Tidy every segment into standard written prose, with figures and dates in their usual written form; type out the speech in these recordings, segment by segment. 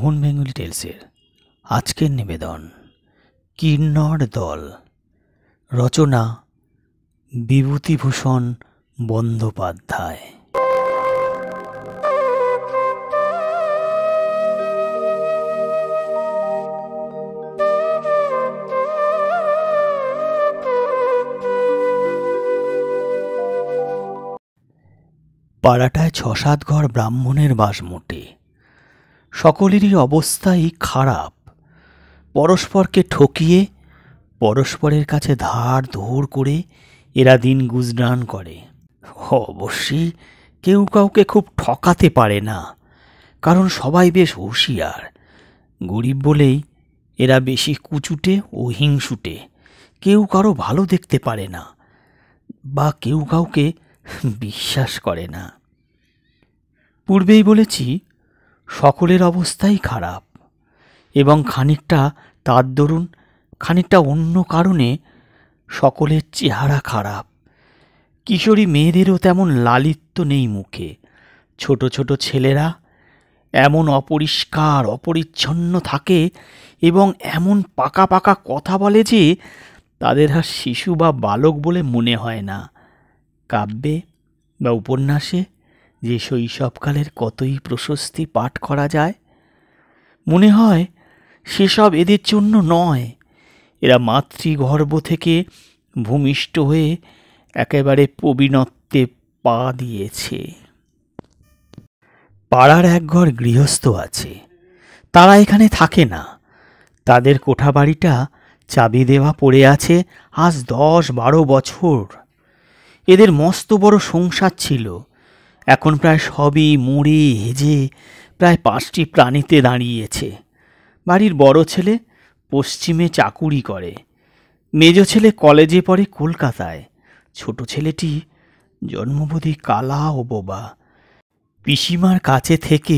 মোহন Bengali টেলসের আজকের নিবেদন কিন্নর দল। রচনা বিভূতিভূষণ বন্দ্যোপাধ্যায়। পাড়াটায় ৬-৭ ঘর ব্রাহ্মণের বাস মোটে। সকলেরই অবস্থাই খারাপ। পরস্পরকে ঠকিয়ে পরস্পরের কাছে ধার ধোর করে এরা দিন গুজরান করে। অবশ্যই কেউ কাউকে খুব ঠকাতে পারে না, কারণ সবাই বেশ হুঁশিয়ার। গরিব বলেই এরা বেশি কুচুটে ও হিংসুটে। কেউ কারো ভালো দেখতে পারে না বা কেউ কাউকে বিশ্বাস করে না। পূর্বেই বলেছি, সকলের অবস্থাই খারাপ এবং খানিকটা তার দরুন খানিকটা অন্য কারণে সকলের চেহারা খারাপ। কিশোরী মেয়েদেরও তেমন লালিত্য নেই মুখে। ছোট ছোট ছেলেরা এমন অপরিষ্কার অপরিচ্ছন্ন থাকে এবং এমন পাকা পাকা কথা বলে যে তাদের আর শিশু বা বালক বলে মনে হয় না। কাব্যে বা উপন্যাসে যে শৈশবকালের কতই প্রশস্তি পাঠ করা যায়, মনে হয় সেসব এদের জন্য নয়। এরা মাতৃগর্ভ থেকে ভূমিষ্ঠ হয়ে একেবারে প্রবীণত্বে পা দিয়েছে। পাড়ার এক ঘর গৃহস্থ আছে, তারা এখানে থাকে না। তাদের কোঠা বাড়িটা চাবি দেওয়া পড়ে আছে আজ 10-12 বছর। এদের মস্ত বড় সংসার ছিল, এখন প্রায় সবই মরে হেজে প্রায় 5টি প্রাণীতে দাঁড়িয়েছে। বাড়ির বড় ছেলে পশ্চিমে চাকুরি করে, মেজ ছেলে কলেজে পড়ে কলকাতায়, ছোট ছেলেটি জন্মবধি কালা ও বোবা। পিসিমার কাছে থেকে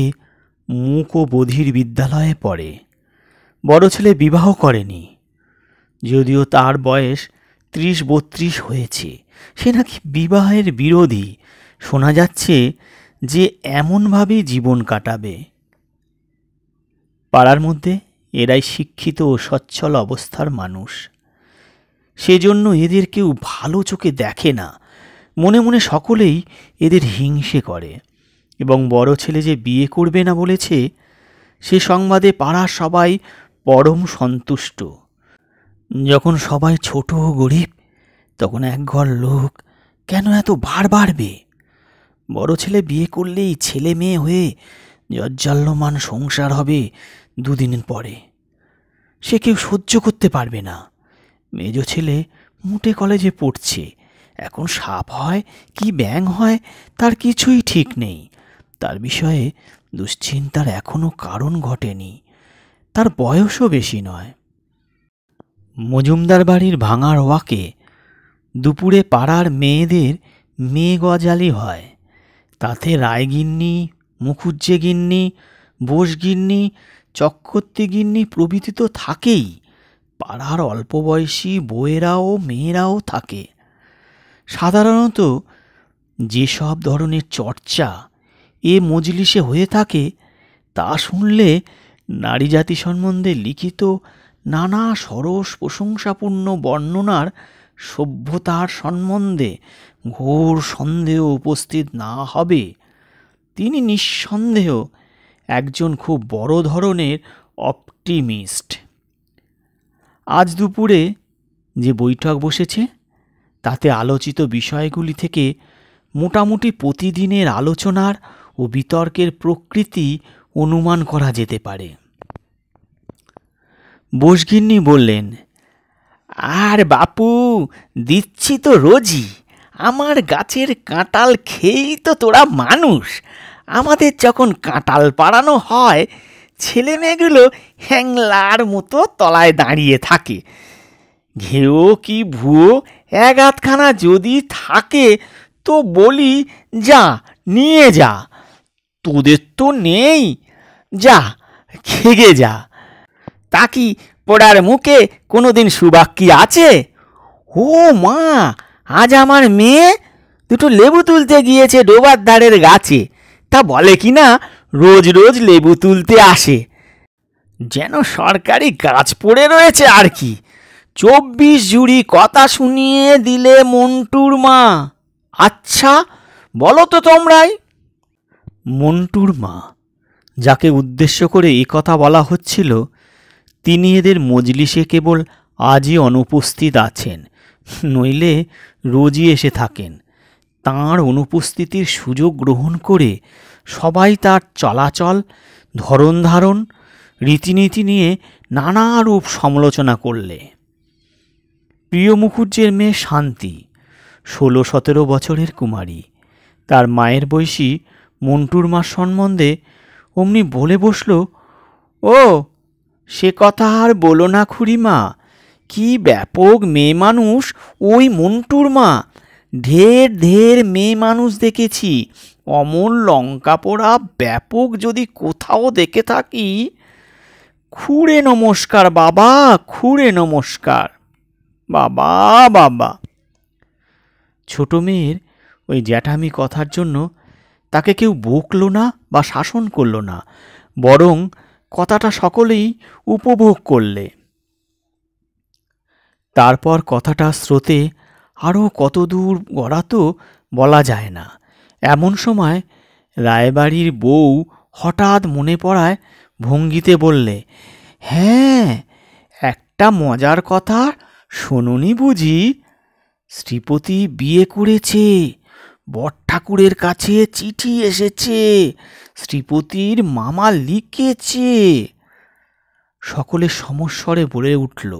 মূক ও বধির বিদ্যালয়ে পড়ে। বড় ছেলে বিবাহ করেনি, যদিও তার বয়স 30-32 হয়েছে। সে নাকি বিবাহের বিরোধী। শোনা যাচ্ছে যে এমনভাবেই জীবন কাটাবে। পাড়ার মধ্যে এরাই শিক্ষিত ও সচ্ছল অবস্থার মানুষ। সেজন্য এদের কেউ ভালো চোখে দেখে না। মনে মনে সকলেই এদের হিংসে করে এবং বড় ছেলে যে বিয়ে করবে না বলেছে, সে সংবাদে পাড়ার সবাই পরম সন্তুষ্ট। যখন সবাই ছোট ও গরিব, তখন একঘর লোক কেন এত ভার বাড়বে? বড় ছেলে বিয়ে করলেই ছেলে মেয়ে হয়ে জজ্জাল্যমান সংসার হবে 2 দিন পরে। সে কেউ সহ্য করতে পারবে না। মেজ ছেলে মুটে কলেজে পড়ছে, এখন সাপ হয় কি ব্যাঙ হয় তার কিছুই ঠিক নেই। তার বিষয়ে দুশ্চিন্তার এখনো কারণ ঘটেনি। তার বয়সও বেশি নয়। মজুমদার বাড়ির ভাঙার ওয়াকে দুপুরে পাড়ার মেয়েদের মেয়ে গজালি হয়। তাতে রায়গিন্নি, মুখুজ্জে গিন্নি, বোসগিন্নি, চক্রবর্তী গিন্নি প্রভৃতি তো থাকেই। পাড়ার অল্প বয়সী বউয়েরাও মেয়েরাও থাকে। সাধারণত যেসব ধরনের চর্চা এ মজলিসে হয়ে থাকে, তা শুনলে নারী জাতি সম্বন্ধে লিখিত নানা সরস প্রশংসাপূর্ণ বর্ণনার সভ্যতার সম্বন্ধে ঘোর সন্দেহ উপস্থিত না হবে। তিনি নিঃসন্দেহ একজন খুব বড় ধরনের অপটিমিস্ট। আজ দুপুরে যে বৈঠক বসেছে, তাতে আলোচিত বিষয়গুলি থেকে মোটামুটি প্রতিদিনের আলোচনার ও বিতর্কের প্রকৃতি অনুমান করা যেতে পারে। বোসগিন্নি বললেন, আর বাপু, দিচ্ছি তো রোজই। আমার গাছের কাঁঠাল খেয়েই তো তোরা মানুষ। আমাদের যখন কাঁঠাল পাড়ানো হয়, ছেলে মেয়েগুলো হ্যাংলার মতো তলায় দাঁড়িয়ে থাকে। ঘেও কি ভুয়ো 1-8খানা যদি থাকে তো বলি, যা নিয়ে যা। তোদের তো নেই, যা খেগে যা। তা কি পোড়ার মুখে কোনোদিন সুবাক্যি আছে? ও মা, আজ আমার মেয়ে 2টো লেবু তুলতে গিয়েছে ডোবার ধারের গাছে। তা বলে কি না রোজ রোজ লেবু তুলতে আসে। যেন সরকারি গাছ পড়ে রয়েছে আর কি। 24 জুড়ি কথা শুনিয়ে দিলে মন্টুর মা। আচ্ছা বলো তো তোমরাই। মন্টুর মা, যাকে উদ্দেশ্য করে এ কথা বলা হচ্ছিল, তিনি এদের মজলিসে কেবল আজই অনুপস্থিত আছেন, নইলে রোজই এসে থাকেন। তাঁর অনুপস্থিতির সুযোগ গ্রহণ করে সবাই তার চলাচল, ধরন ধারণ, রীতিনীতি নিয়ে নানারূপ সমালোচনা করলে। প্রিয় মুখুজ্জের মেয়ে শান্তি 16-17 বছরের কুমারী। তার মায়ের বয়সী মন্টুর মার সম্বন্ধে অমনি বলে বসল, ও সে কথা আর বলো না খুড়িমা, কি ব্যাপক মেয়ে মানুষ ওই মন্টুর মা। ঢের ঢের মেয়ে মানুষ দেখেছি, অমন লঙ্কা পোড়া ব্যাপক যদি কোথাও দেখে থাকি। খুঁড়ে নমস্কার বাবা, খুঁড়ে নমস্কার বাবা বাবা। ছোট মেয়ের ওই জ্যাঠামি কথার জন্য তাকে কেউ বকল না বা শাসন করল না, বরং কথাটা সকলেই উপভোগ করলে। তারপর কথাটা স্রোতে আরও কত দূর গড়াতো বলা যায় না। এমন সময় রায়বাড়ির বউ হঠাৎ মনে পড়ায় ভঙ্গিতে বললে, হ্যাঁ, একটা মজার কথা শোনোনি বুঝি? শ্রীপতি বিয়ে করেছে, বড়ঠাকুরের কাছে চিঠি এসেছে, শ্রীপতির মামা লিখেছে। সকলে সমস্বরে বলে উঠল,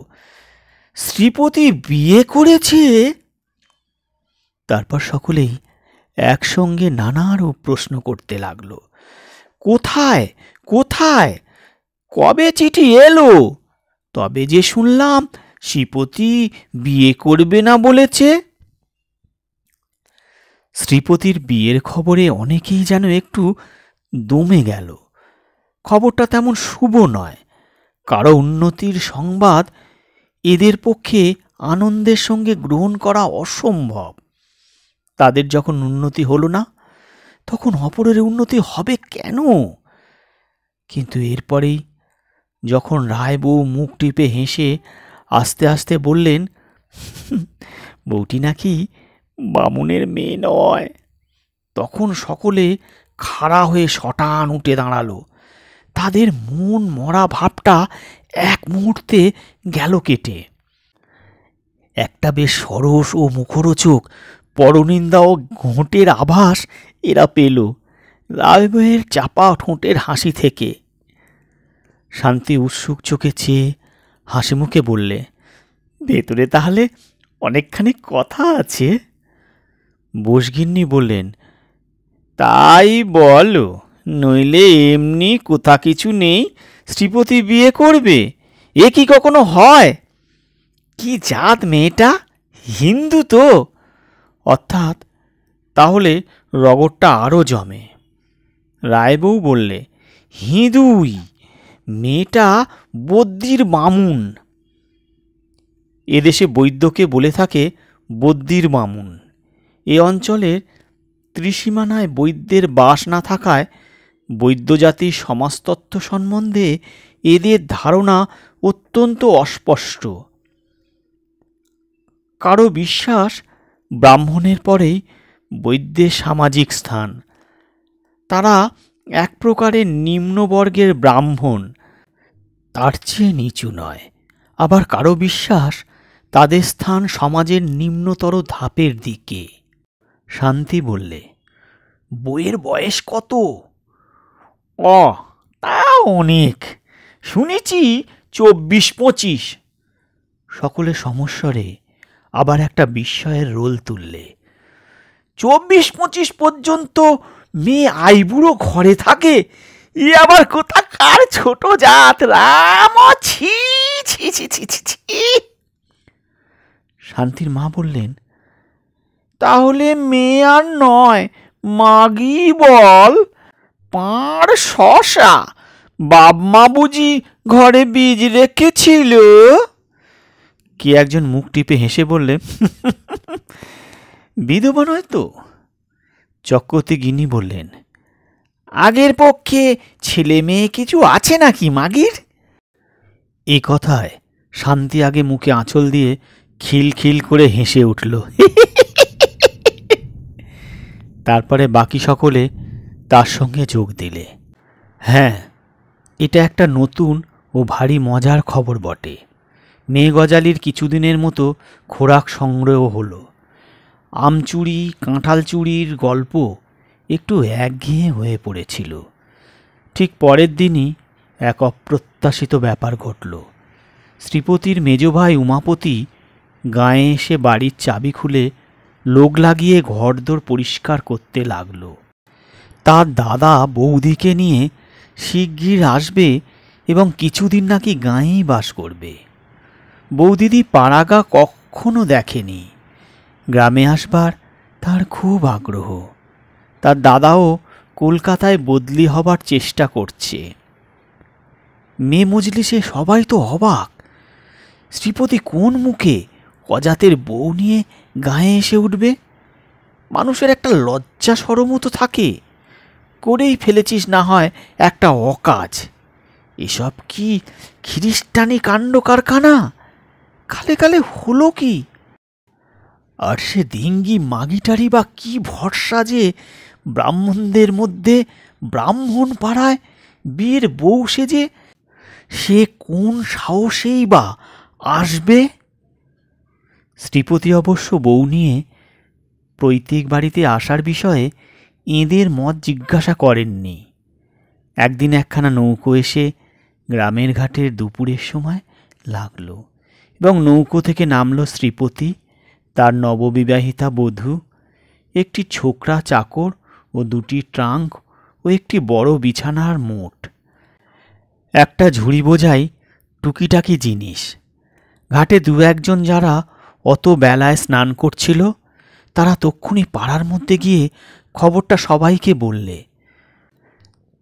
শ্রীপতি বিয়ে করেছে? তারপর সকলেই একসঙ্গে নানারূপ প্রশ্ন করতে লাগলো, কোথায় কোথায়, কবে চিঠি এলো? তবে যে শুনলাম শ্রীপতি বিয়ে করবে না বলেছে। শ্রীপতির বিয়ের খবরে অনেকেই যেন একটু দমে গেল। খবরটা তেমন শুভ নয়। কারো উন্নতির সংবাদ এদের পক্ষে আনন্দের সঙ্গে গ্রহণ করা অসম্ভব। তাদের যখন উন্নতি হলো না, তখন অপরের উন্নতি হবে কেন? কিন্তু এরপরেই যখন রায় বউ মুখ টিপে হেসে আস্তে আস্তে বললেন, বউটি নাকি বামুনের মেয়ে নয়, তখন সকলে খাড়া হয়ে শটান উঠে দাঁড়ালো। তাদের মন মরা ভাবটা এক মুহূর্তে গেল কেটে। একটা বেশ সরস ও মুখরোচক পরনিন্দা ও ঘোঁটের আভাস এরা পেল রায়বউয়ের চাপা ঠোঁটের হাসি থেকে। শান্তি উৎসুক চোখে চেয়ে হাসি মুখে বললে, ভেতরে তাহলে অনেকখানি কথা আছে? বোসগিন্নি বললেন, তাই বলো, নইলে এমনি কোথা কিছু নেই শ্রীপতি বিয়ে করবে? এ কি কখনো হয়? কি জাত মেয়েটা, হিন্দু তো? অর্থাৎ তাহলে রগরটা আরও জমে। রায়বউ বললে, হিঁদুই, মেয়েটা বদ্যির বামুন। এদেশে বৈদ্যকে বলে থাকে বদ্যির বামুন। এ অঞ্চলের ত্রিসীমানায় বৈদ্যের বাস না থাকায় বৈদ্যজাতির সমাজতত্ত্ব সম্বন্ধে এদের ধারণা অত্যন্ত অস্পষ্ট। কারো বিশ্বাস ব্রাহ্মণের পরেই বৈদ্যের সামাজিক স্থান। তারা এক প্রকারের নিম্নবর্গের ব্রাহ্মণ, তার চেয়ে নিচু নয়। আবার কারো বিশ্বাস তাদের স্থান সমাজের নিম্নতর ধাপের দিকে। শান্তি বললে, বইয়ের বয়স কত? তা অনেক, শুনেছি 24-25। সকলে সমস্বরে আবার একটা বিস্ময়ের রোল তুললে। 24-25 পর্যন্ত মেয়ে আইবুড়ো ঘরে থাকে? ই আবার কোথাকার ছোট জাত রাম! ছি ছি ছি ছি ছি ছি। শান্তির মা বললেন, তাহলে মেয়ে আর নয়, মাগি বল। পাঁড় শশা বাপমা বুঝি ঘরে বীজ রেখেছিল? কে একজন মুখ টিপে হেসে বললে, বিধবা নয় তো? চক্রবর্তী গিন্নি বললেন, আগের পক্ষে ছেলে মেয়ে কিছু আছে নাকি মাগির? এ কথায় শান্তি আগে মুখে আঁচল দিয়ে খিলখিল করে হেসে উঠল। তারপরে বাকি সকলে তার সঙ্গে যোগ দিলে। হ্যাঁ, এটা একটা নতুন ও ভারী মজার খবর বটে। মেয়ে গজালির কিছুদিনের মতো খোরাক সংগ্রহ হলো। আমচুরি কাঁঠাল চুরির গল্প একটু একঘেয়ে হয়ে পড়েছিল। ঠিক পরের দিনই এক অপ্রত্যাশিত ব্যাপার ঘটল। শ্রীপতির মেজ ভাই উমাপতি গায়ে এসে বাড়ির চাবি খুলে লোক লাগিয়ে ঘরদোর পরিষ্কার করতে লাগল। তার দাদা বৌদিকে নিয়ে শিগগির আসবে এবং কিছুদিন নাকি গাঁয়েই বাস করবে। বৌদিদি পাড়াগা কখনো দেখেনি। গ্রামে আসবার তার খুব আগ্রহ। তার দাদাও কলকাতায় বদলি হবার চেষ্টা করছে। মেয়ে মজলিসে সবাই তো অবাক। শ্রীপতি কোন মুখে অজাতের বউ নিয়ে গায়ে এসে উঠবে? মানুষের একটা লজ্জা শরমও তো থাকে। করেই ফেলেছিস না হয় একটা অকাজ। এসব কি খ্রিস্টানি কাণ্ড কারখানা? কালে কালে হলো কি? আর সে ডিঙ্গি মাগিটারি বা কি ভরসা যে ব্রাহ্মণদের মধ্যে ব্রাহ্মণ পাড়ায় বিয়ের বউ সেজে সে কোন সাহসেই বা আসবে? শ্রীপতি অবশ্য বউ নিয়ে পৈতৃক বাড়িতে আসার বিষয়ে এঁদের মত জিজ্ঞাসা করেননি। একদিন একখানা নৌকো এসে গ্রামের ঘাটের দুপুরের সময় লাগল এবং নৌকো থেকে নামল শ্রীপতি, তার নববিবাহিতা বধূ, একটি ছোকরা চাকর ও দুটি ট্রাঙ্ক ও একটি বড় বিছানার মোট, একটা ঝুড়ি বোঝাই টুকিটাকি জিনিস। ঘাটে দু একজন যারা অত বেলায় স্নান করছিল তারা তক্ষুনি পাড়ার মধ্যে গিয়ে খবরটা সবাইকে বললে।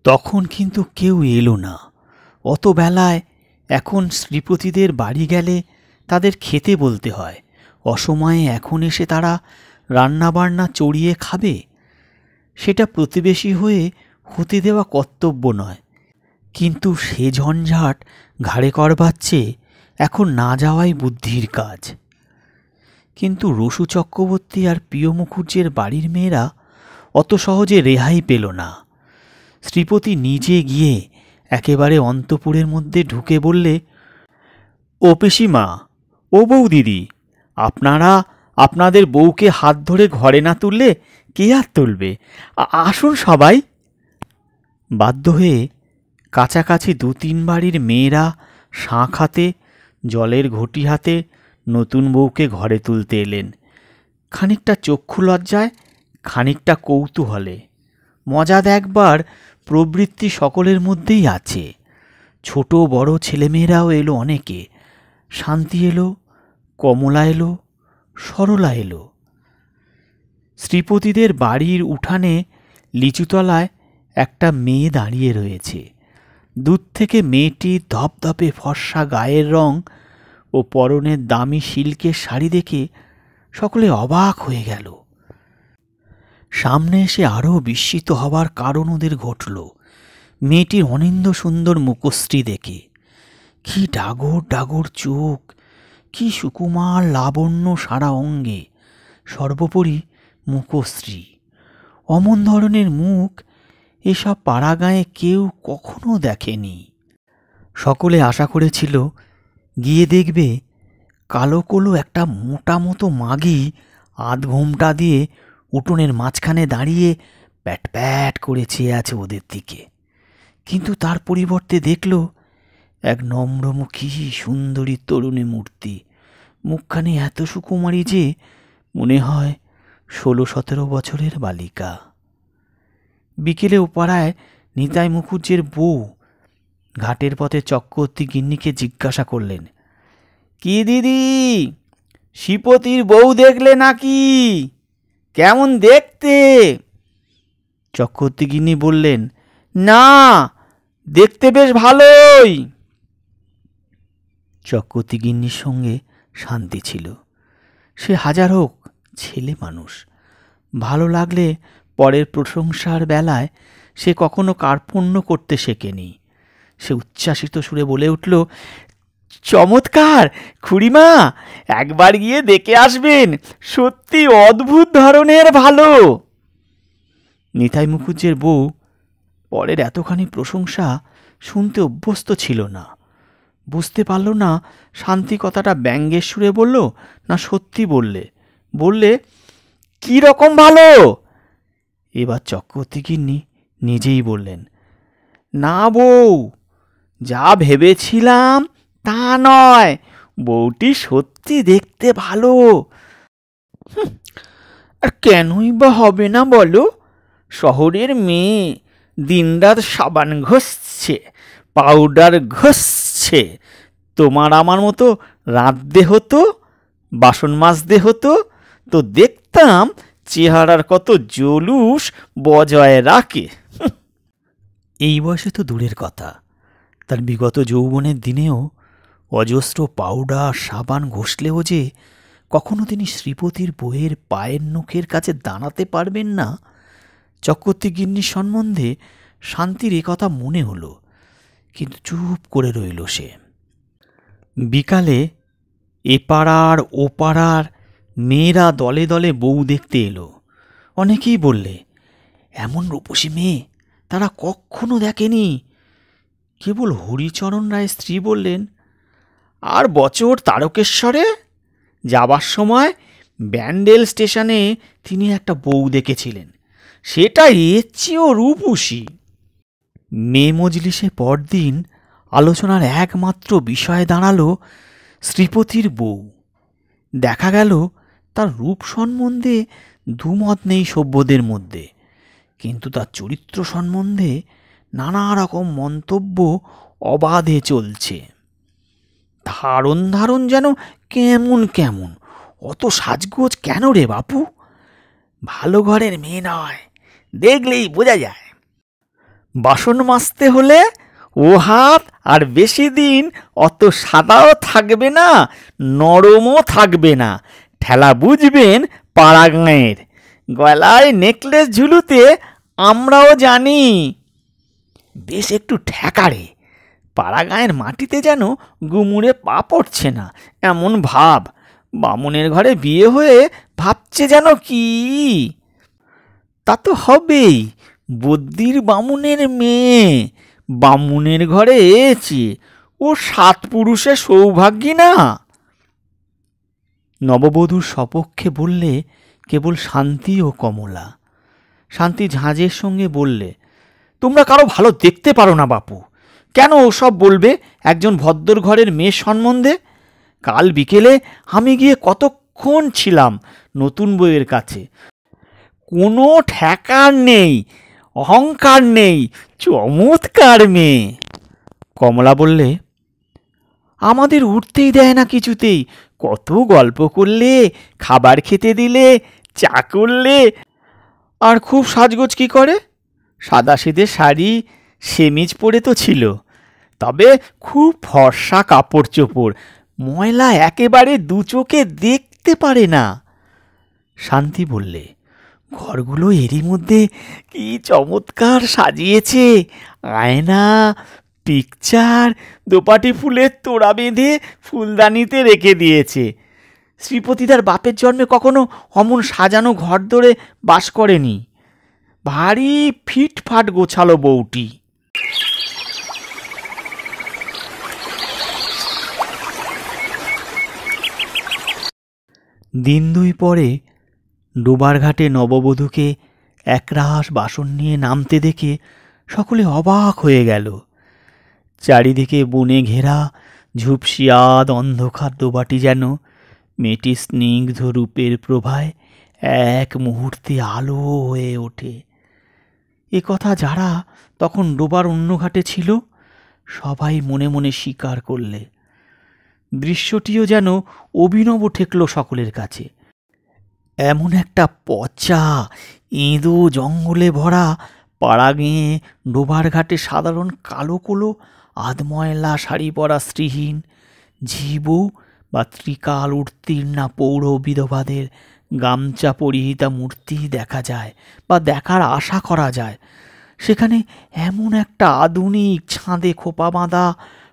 তখন কিন্তু কেউ এলো না। অত বেলায় এখন শ্রীপতিদের বাড়ি গেলে তাদের খেতে বলতে হয়। অসময়ে এখন এসে তারা রান্নাবান্না চড়িয়ে খাবে? সেটা প্রতিবেশী হয়ে হতে দেওয়া কর্তব্য নয়। কিন্তু সে ঝঞ্ঝাট ঘাড়ে করবার চেয়ে এখন না যাওয়াই বুদ্ধির কাজ। কিন্তু রসু চক্রবর্তী আর প্রিয় মুখুজ্জের বাড়ির মেয়েরা অত সহজে রেহাই পেল না। শ্রীপতি নিজে গিয়ে একেবারে অন্তঃপুরের মধ্যে ঢুকে বললে, ও পিসিমা, ও বৌদিদি, আপনারা আপনাদের বউকে হাত ধরে ঘরে না তুললে কে আর তুলবে? আসুন সবাই। বাধ্য হয়ে কাছাকাছি দু তিন বাড়ির মেয়েরা শাঁখ হাতে জলের ঘটি হাতে নতুন বউকে ঘরে তুলতে এলেন। খানিকটা চক্ষু লজ্জায়, খানিকটা কৌতূহলে। মজা দেখবার প্রবৃত্তি সকলের মধ্যেই আছে। ছোট বড় ছেলেমেয়েরাও এলো অনেকে। শান্তি এলো, কমলা এলো, সরলা এলো। শ্রীপতিদের বাড়ির উঠানে লিচুতলায় একটা মেয়ে দাঁড়িয়ে রয়েছে। দূর থেকে মেয়েটির ধপধপে ফর্সা গায়ের রং ও পরনের দামি সিল্কের শাড়ি দেখে সকলে অবাক হয়ে গেল। সামনে এসে আরও বিস্মিত হবার কারণ ওদের ঘটল মেয়েটির অনিন্দ সুন্দর মুখশ্রী দেখে। কি ডাগর ডাগর চোখ, কি সুকুমার লাবণ্য সারা অঙ্গে, সর্বোপরি মুখশ্রী। অমন ধরনের মুখ এসব পাড়াগাঁয়ে কেউ কখনো দেখেনি। সকলে আশা করেছিল গিয়ে দেখবে কালো কলো একটা মোটা মতো মাগি আধ ঘোমটা দিয়ে উঠোনের মাঝখানে দাঁড়িয়ে প্যাট প্যাট করে চেয়ে আছে ওদের দিকে। কিন্তু তার পরিবর্তে দেখল এক নম্রমুখী সুন্দরী তরুণী মূর্তি। মুখখানি এত সুকুমারী যে মনে হয় 16-17 বছরের বালিকা। বিকেলে ওপাড়ায় নিতাই মুখুজ্জের বউ ঘাটের পথে চক্রবর্তী গিন্নিকে জিজ্ঞাসা করলেন, কি দিদি, শ্রীপতির বউ দেখলে নাকি? কেমন দেখতে? চক্রবর্তী গিন্নি বললেন, না, দেখতে বেশ ভালোই। চক্রবর্তী গিন্নির সঙ্গে শান্তি ছিল। সে হাজার হোক ছেলে মানুষ, ভালো লাগলে পরের প্রশংসার বেলায় সে কখনো কার্পণ্য করতে শেখেনি। সে উচ্ছ্বাসিত সুরে বলে উঠল, চমৎকার খুড়িমা, একবার গিয়ে দেখে আসবেন, সত্যি অদ্ভুত ধরনের ভালো। নিতাই মুখুজ্জের বউ পরের এতখানি প্রশংসা শুনতে অভ্যস্ত ছিল না। বুঝতে পারল না শান্তি কথাটা ব্যঙ্গের সুরে বলল না সত্যি বললে কি রকম ভালো? এবার চক্রবর্তী গিন্নি নিজেই বললেন, না বউ, যা ভেবেছিলাম তা নয়, বউটি সত্যি দেখতে ভালো। আর কেনই বা হবে না বলো? শহরের মেয়ে, দিনরাত সাবান ঘষছে, পাউডার ঘষছে। তোমার আমার মতো রাঁধতে হতো, বাসন মাজতে হতো, তো দেখতাম চেহারার কত জলুস বজায় রাখে। এই বয়সে তো দূরের কথা, তার বিগত যৌবনের দিনেও অজস্র পাউডার সাবান ঘষলেও যে কখনো তিনি শ্রীপতির বইয়ের পায়ের নখের কাছে দাঁড়াতে পারবেন না, চক্রবর্তী গিন্নির সম্বন্ধে শান্তির এ কথা মনে হলো, কিন্তু চুপ করে রইল সে। বিকালে এ পাড়ার ও পাড়ার মেয়েরা দলে দলে বউ দেখতে এলো। অনেকেই বললে, এমন রূপসী মেয়ে তারা কখনো দেখেনি। কেবল হরিচরণ রায়ের স্ত্রী বললেন, আর বছর তারকেশ্বরে যাবার সময় ব্যান্ডেল স্টেশনে তিনি একটা বউ দেখেছিলেন, সেটা এর চেয়েও রূপসী। মেয়ে মজলিসে পরদিন আলোচনার একমাত্র বিষয় দাঁড়ালো শ্রীপতির বউ। দেখা গেল তার রূপ সম্বন্ধে দুমত নেই সভ্যদের মধ্যে, কিন্তু তার চরিত্র সম্বন্ধে নানা রকম মন্তব্য অবাধে চলছে। ধারণ যেন কেমন কেমন, অত সাজগোজ কেন রে বাপু? ভালো ঘরের মেয়ে নয়, দেখলেই বোঝা যায়। বাসন মাজতে হলে ও হাত আর বেশি দিন অত সাদাও থাকবে না, নরমও থাকবে না, ঠেলা বুঝবেন পাড়া গাঁয়ের। গলায় নেকলেস ঝুলুতে আমরাও জানি, বেশ একটু ঠেকারে, পাড়া গাঁয়ের মাটিতে যেন গুমুড়ে পা পড়ছে না এমন ভাব। বামুনের ঘরে বিয়ে হয়ে ভাবছে যেন কি। তা তো হবেই, বদ্যির বামুনের মেয়ে, বামুনের ঘরে এসেছে, ও 7 পুরুষের সৌভাগ্যী না। নববধূর সপক্ষে বললে কেবল শান্তি ও কমলা। শান্তি ঝাঁঝের সঙ্গে বললে, তোমরা কারো ভালো দেখতে পারো না বাপু, কেন ওসব বলবে একজন ভদ্র ঘরের মেয়ের সম্বন্ধে? কাল বিকেলে আমি গিয়ে কতক্ষণ ছিলাম নতুন বউয়ের কাছে, কোনো ঠেকার নেই, অহংকার নেই, চমৎকার মেয়ে। কমলা বললে, আমাদের উঠতেই দেয় না কিছুতেই, কত গল্প করলে, খাবার খেতে দিলে, চা করলে, আর খুব সাজগোজ কি করে? সাদাসিধে শাড়ি সেমিজ পরে তো ছিল, তবে খুব ফর্সা কাপড় চোপড়, ময়লা একেবারে দু চোখে দেখতে পারে না। শান্তি বললে, ঘরগুলো এরই মধ্যে কি চমৎকার সাজিয়েছে, আয়না, পিকচার, দোপাটি ফুলের তোড়া বেঁধে ফুলদানিতে রেখে দিয়েছে। শ্রীপতিদার বাপের জন্মে কখনো অমন সাজানো ঘর ধরে বাস করেনি। ভারী ফিটফাট গোছালো বউটি। দিন 2 পরে ডোবার ঘাটে নববধূকে একরাশ বাসন নিয়ে নামতে দেখে সকলে অবাক হয়ে গেল। চারিদিকে বনে ঘেরা ঝুপসিয়াদ অন্ধকার ডোবাটি যেন মেয়েটির স্নিগ্ধ রূপের প্রভায় এক মুহূর্তে আলো হয়ে ওঠে। এ কথা যারা তখন ডোবার অন্য ঘাটে ছিল সবাই মনে মনে স্বীকার করলে। দৃশ্যটিও যেন অভিনব ঠেকল সকলের কাছে। এমন একটা পচা এঁদো জঙ্গলে ভরা পাড়া গেঁয়ে ডোবার ঘাটে সাধারণ কালো কোলো আধময়লা শাড়ি পরা স্ত্রীহীন ঝিবু বা ত্রিকাল উত্তীর্ণা পৌর বিধবাদের গামছা পরিহিতা মূর্তি দেখা যায় বা দেখার আশা করা যায়। সেখানে এমন একটা আধুনিক ছাদে খোপা বাঁধা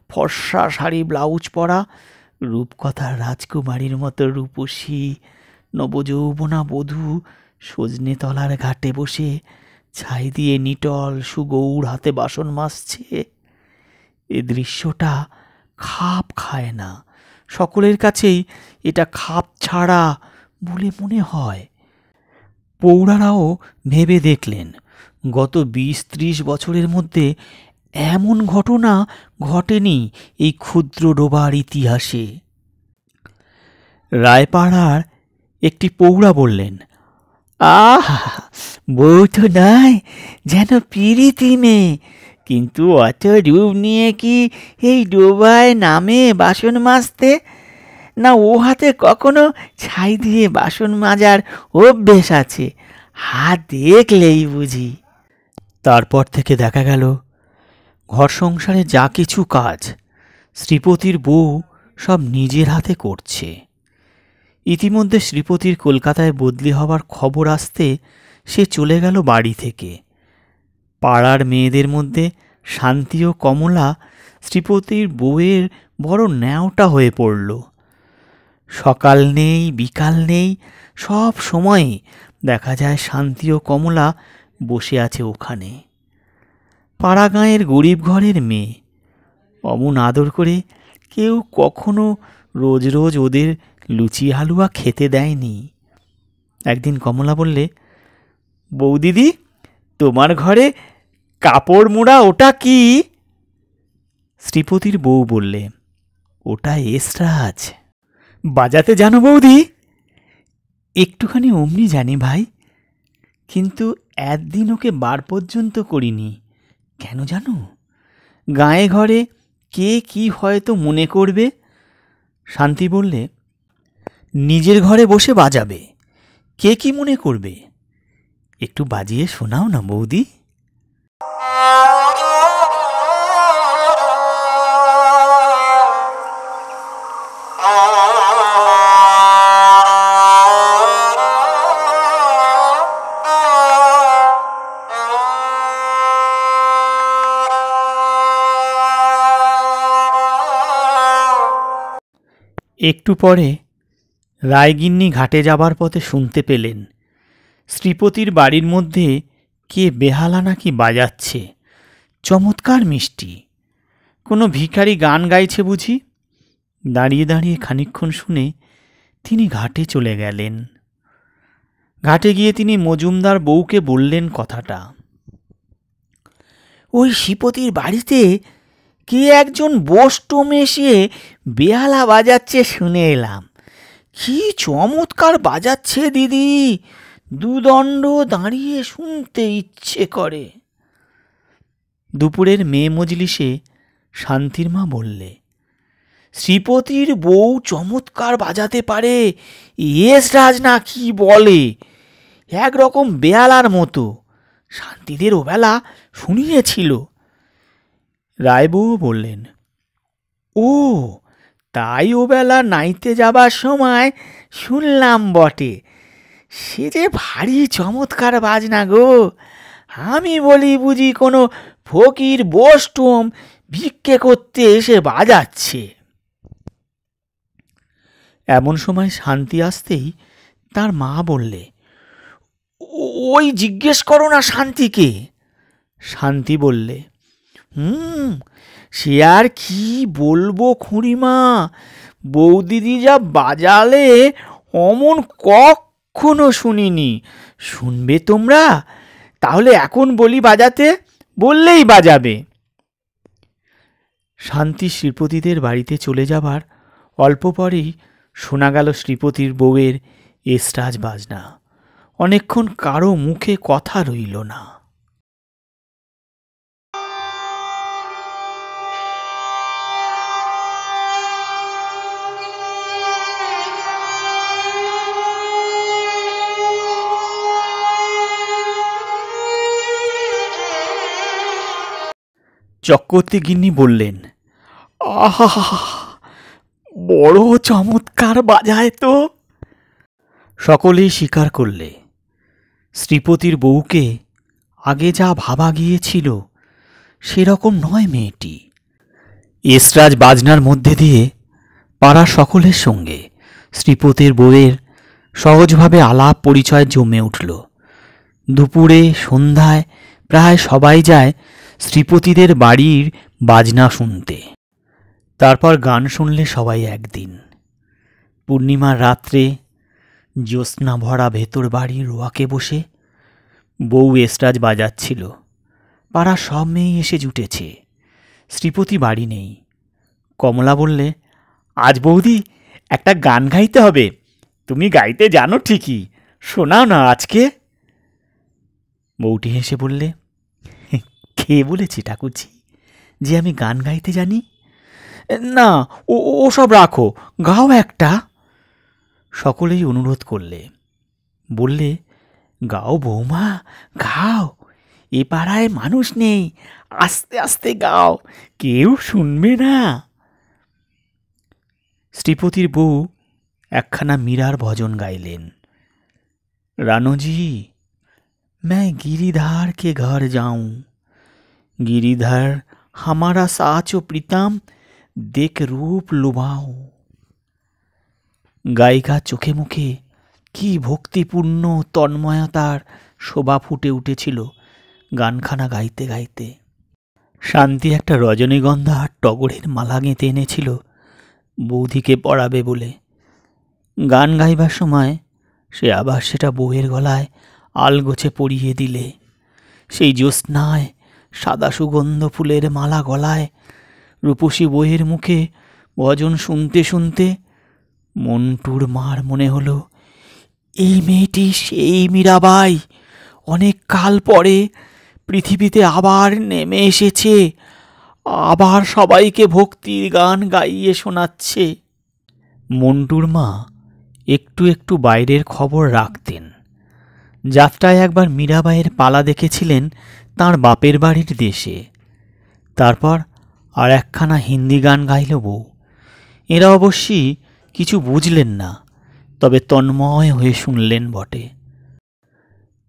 ফর্সা শাড়ি ব্লাউজ পরা, রূপকথার রাজকুমারীর মতো রূপসী নবযৌবনা বধূ সজনে তলার ঘাটে বসে ছাই দিয়ে নিটল সুগৌর হাতে বাসন মাজছে। এ দৃশ্যটা খাপ খায় না, সকলের কাছেই এটা খাপ ছাড়া বলে মনে হয়। প্রৌঢ়ারাও ভেবে দেখলেন গত ২০-৩০ বছরের মধ্যে এমন ঘটনা ঘটেনি এই ক্ষুদ্র ডোবার ইতিহাসে। রায়পাড়ার একটি প্রৌঢ়া বললেন, আহ, বউ তো নয়, যেন পিরিতি মেয়ে, কিন্তু অত রূপ নিয়ে কি এই ডোবায় নামে বাসন মাজতে? না ও হাতে কখনো ছাই দিয়ে বাসন মাজার অভ্যেস আছে? হাত দেখলেই বুঝি। তারপর থেকে দেখা গেল ঘর সংসারে যা কিছু কাজ শ্রীপতির বউ সব নিজের হাতে করছে। ইতিমধ্যে শ্রীপতির কলকাতায় বদলি হবার খবর আসতে সে চলে গেল বাড়ি থেকে। পাড়ার মেয়েদের মধ্যে শান্তি ও কমলা শ্রীপতির বউয়ের বড় ন্যাওটা হয়ে পড়ল। সকাল নেই বিকাল নেই, সব সময়ে দেখা যায় শান্তি ও কমলা বসে আছে ওখানে। পাড়া গাঁয়ের গরিব ঘরের মেয়ে, অমন আদর করে কেউ কখনো রোজ রোজ ওদের লুচি হালুয়া খেতে দেয়নি। একদিন কমলা বললে, বৌদিদি, তোমার ঘরে কাপড় মোড়া ওটা কি? শ্রীপতির বউ বললে, ওটা এসরাজ। বাজাতে জানো বৌদি? একটুখানি অমনি জানি ভাই, কিন্তু একদিন ওকে বার পর্যন্ত করিনি। কেন জানো? গায়ে ঘরে কে কি হয়তো মনে করবে। শান্তি বললে, নিজের ঘরে বসে বাজাবে, কে কি মনে করবে? একটু বাজিয়ে শোনাও না বৌদি। একটু পরে রায়গিন্নি ঘাটে যাবার পথে শুনতে পেলেন শ্রীপতির বাড়ির মধ্যে কে বেহালা নাকি বাজাচ্ছে, চমৎকার মিষ্টি। কোনো ভিখারি গান গাইছে বুঝি। দাঁড়িয়ে দাঁড়িয়ে খানিকক্ষণ শুনে তিনি ঘাটে চলে গেলেন। ঘাটে গিয়ে তিনি মজুমদার বউকে বললেন কথাটা। ওই শ্রীপতির বাড়িতে কে একজন বোস্টম এসে বেহালা বাজাচ্ছে শুনে এলাম। কি চমৎকার বাজাচ্ছে দিদি, দুদণ্ড দাঁড়িয়ে শুনতে ইচ্ছে করে। দুপুরের মেয়ে মজলিসে শান্তির মা বললে, শ্রীপতির বউ চমৎকার বাজাতে পারে, এসরাজ না কি বলে, একরকম বেহালার মতো। শান্তিদের ওবেলা শুনিয়েছিল। রায়বউ বললেন, ও তাই ওবেলা নাইতে যাবার সময় শুনলাম বটে। সে যে ভারী চমৎকার বাজনা গো। আমি বলি বুঝি কোনো ফকির বোস্টম ভিক্ষে করতে এসে বাজাচ্ছে। এমন সময় শান্তি আসতেই তার মা বললে, ওই জিজ্ঞেস করো না শান্তিকে। শান্তি বললে, সে আর কি বলবো খুড়িমা, বৌদিদি যা বাজালে অমন কখনো শুনিনি। শুনবে তোমরা? তাহলে এখন বলি বাজাতে, বললেই বাজাবে। শান্তি শ্রীপতিদের বাড়িতে চলে যাবার অল্প পরেই শোনা গেল শ্রীপতির বউয়ের এসরাজ বাজনা। অনেকক্ষণ কারো মুখে কথা রইল না। চক্রবর্তী গিন্নি বললেন, আহা, বড় চমৎকার বাজায় তো। সকলেই স্বীকার করলে শ্রীপতির বউকে আগে যা ভাবা গিয়েছিল সেরকম নয় মেয়েটি। এসরাজ বাজনার মধ্যে দিয়ে পাড়ার সকলের সঙ্গে শ্রীপতির বউয়ের সহজভাবে আলাপ পরিচয় জমে উঠল। দুপুরে সন্ধ্যায় প্রায় সবাই যায় শ্রীপতিদের বাড়ির বাজনা শুনতে। তারপর গান শুনলে সবাই একদিন। পূর্ণিমার রাত্রে জ্যোৎস্না ভরা ভেতর বাড়ির রোয়াকে বসে বউ এসরাজ বাজাচ্ছিল। পাড়া সব মেয়ে এসে জুটেছে। শ্রীপতি বাড়ি নেই। কমলা বললে, আজ বৌদি একটা গান গাইতে হবে। তুমি গাইতে জানো ঠিকই, শোনাও না আজকে। বউটি হেসে বললে, কে বলেছে ঠাকুরজি যে আমি গান গাইতে জানি? না, ও সব রাখো, গাও একটা। সকলেই অনুরোধ করলে। বললে, গাও বৌমা, গাও, এ পাড়ায় মানুষ নেই, আস্তে আস্তে গাও, কেউ শুনবে না। শ্রীপতির বউ একখানা মীরার ভজন গাইলেন। রানোজি, मैं गिरिधार के घर जाऊं, गिरिधर हमारा साचो प्रीतम देख रूप लुभाओ। গায়িকা চোখে মুখে কি ভক্তিপূর্ণ তন্ময়তার শোভা ফুটে উঠেছিল গানখানা গাইতে গাইতে। শান্তি একটা রজনীগন্ধা আর টগরের মালা গেঁথে এনেছিল বৌদিকে পড়াবে বলে। গান গাইবার সময় সে আবার সেটা বউয়ের গলায় আলগোছে পরিয়ে দিলে। সেই জ্যোৎস্নায় সাদা সুগন্ধ ফুলের মালা গলায় রূপসী বউয়ের মুখে ভজন শুনতে শুনতে মন্টুর মার মনে হলো, এই মেয়েটি সেই মীরাবাই, অনেক কাল পরে পৃথিবীতে আবার নেমে এসেছে, আবার সবাইকে ভক্তির গান গাইয়ে শোনাচ্ছে। মন্টুর মা একটু একটু বাইরের খবর রাখতেন। যাত্রায় একবার মীরাবাইয়ের পালা দেখেছিলেন তাঁর বাপের বাড়ির দেশে। তারপর আর একখানা হিন্দি গান গাইল বউ। এরা অবশ্যই কিছু বুঝলেন না, তবে তন্ময় হয়ে শুনলেন বটে।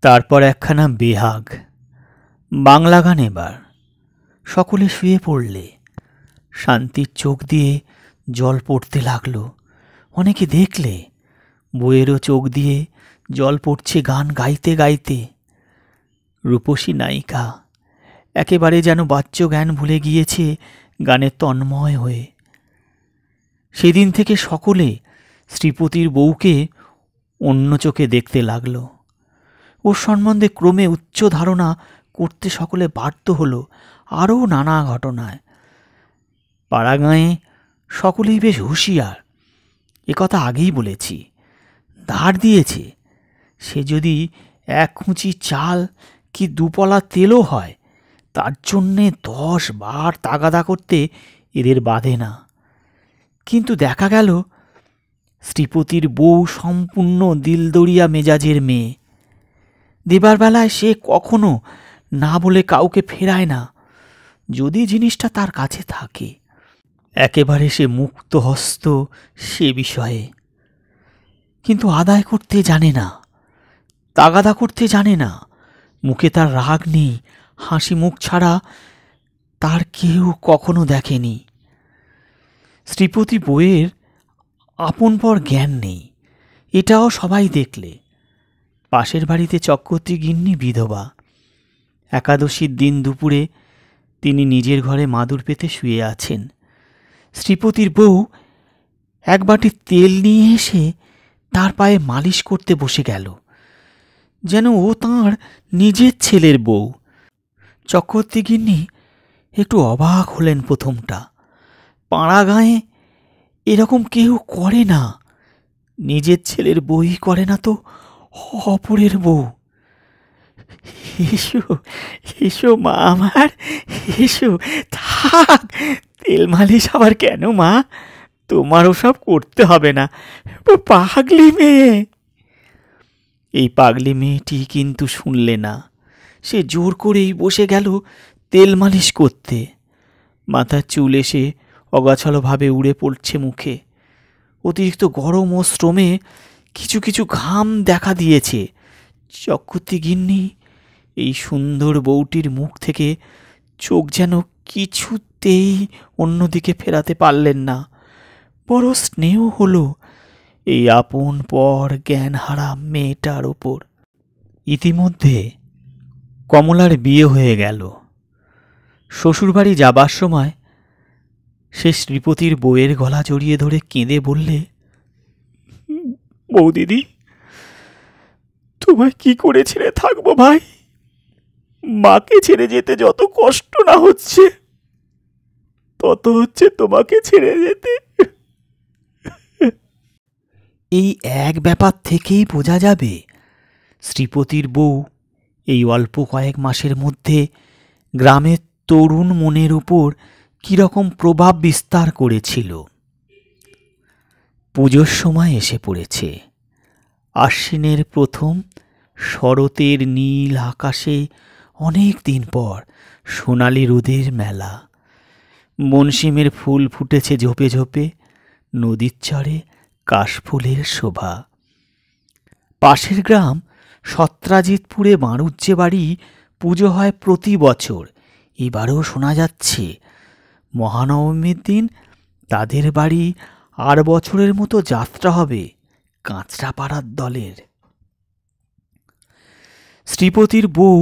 তারপর একখানা বেহাগ বাংলা গান। এবার সকলে শুয়ে পড়লে। শান্তির চোখ দিয়ে জল পড়তে লাগলো। অনেকে দেখলে বউয়েরও চোখ দিয়ে জল পড়ছে গান গাইতে গাইতে। রূপসী নায়িকা একেবারে যেন বাচ্য জ্ঞান ভুলে গিয়েছে গানে তন্ময় হয়ে। সেদিন থেকে সকলে শ্রীপতির বউকে অন্য চোখে দেখতে লাগল। ওর সম্বন্ধে ক্রমে উচ্চ ধারণা করতে সকলে বাধ্য হলো আরও নানা ঘটনায়। পাড়াগাঁয়ে সকলেই বেশ হুঁশিয়ার। একথা আগেই বলেছি। ধার দিয়েছে, সে যদি এক খুঁচি চাল কি দুপলা তেলও হয়, তার জন্যে 10 বার তাগাদা করতে এদের বাধে না। কিন্তু দেখা গেল শ্রীপতির বউ সম্পূর্ণ দিলদরিয়া মেজাজের মেয়ে। দেবার বেলায় সে কখনো না বলে কাউকে ফেরায় না, যদি জিনিসটা তার কাছে থাকে। একেবারে সে মুক্ত হস্ত সে বিষয়ে। কিন্তু আদায় করতে জানে না, তাগাদা করতে জানে না। মুখে তার রাগ নেই, হাসি মুখ ছাড়া তার কেউ কখনো দেখেনি। শ্রীপতি বউয়ের আপনপর জ্ঞান নেই, এটাও সবাই দেখলে। পাশের বাড়িতে চক্রবর্তী গিন্নি বিধবা। একাদশীর দিন দুপুরে তিনি নিজের ঘরে মাদুর পেতে শুয়ে আছেন। শ্রীপতির বউ এক বাটি তেল নিয়ে এসে তার পায়ে মালিশ করতে বসে গেল, যেন ও তাঁর নিজের ছেলের বউ। চক্রবর্তী গিন্নি একটু অবাক হলেন প্রথমটা। পাড়া গাঁয়ে এরকম কেউ করে না। নিজের ছেলের বউই করে না তো অপরের বউ। এসো এসো মা আমার, এসো। থাক, তেল মালিশ আবার কেন মা? তোমার ওসব করতে হবে না, পাগলি মেয়ে। এই পাগলি মেয়েটি কিন্তু শুনলে না। সে জোর করেই বসে গেল তেল মালিশ করতে। মাথার চুল এসে অগাছালোভাবে উড়ে পড়ছে মুখে। অতিরিক্ত গরম ও শ্রমে কিছু কিছু ঘাম দেখা দিয়েছে। চক্রবর্তী গিন্নি এই সুন্দর বউটির মুখ থেকে চোখ যেন কিছুতেই অন্যদিকে ফেরাতে পারলেন না। বড় স্নেহ হলো এই আপন পর জ্ঞানহারা মেয়েটার ওপর। ইতিমধ্যে কমলার বিয়ে হয়ে গেল। শ্বশুরবাড়ি যাবার সময় সে শ্রীপতির বউয়ের গলা জড়িয়ে ধরে কেঁদে বললে, বৌদিদি, তোমায় কি করে ছেড়ে থাকবো ভাই? মাকে ছেড়ে যেতে যত কষ্ট না হচ্ছে, তত হচ্ছে তোমাকে ছেড়ে যেতে। এই এক ব্যাপার থেকেই বোঝা যাবে শ্রীপতির বউ এই অল্প কয়েক মাসের মধ্যে গ্রামের তরুণ মনের উপর কিরকম প্রভাব বিস্তার করেছিল। পুজোর সময় এসে পড়েছে। আশ্বিনের প্রথম শরতের নীল আকাশে অনেক দিন পর সোনালি রোদের মেলা। মনসিমের ফুল ফুটেছে ঝোপে ঝোপে, নদীর চরে কাশফুলের শোভা। পাশের গ্রাম সত্রাজিৎপুরে বাঁড়ুজ্যে বাড়ি পুজো হয় প্রতি বছর। এবারেও শোনা যাচ্ছে মহানবমীর দিন তাদের বাড়ি আর বছরের মতো যাত্রা হবে কাঁচরাপাড়ার দলের। শ্রীপতির বউ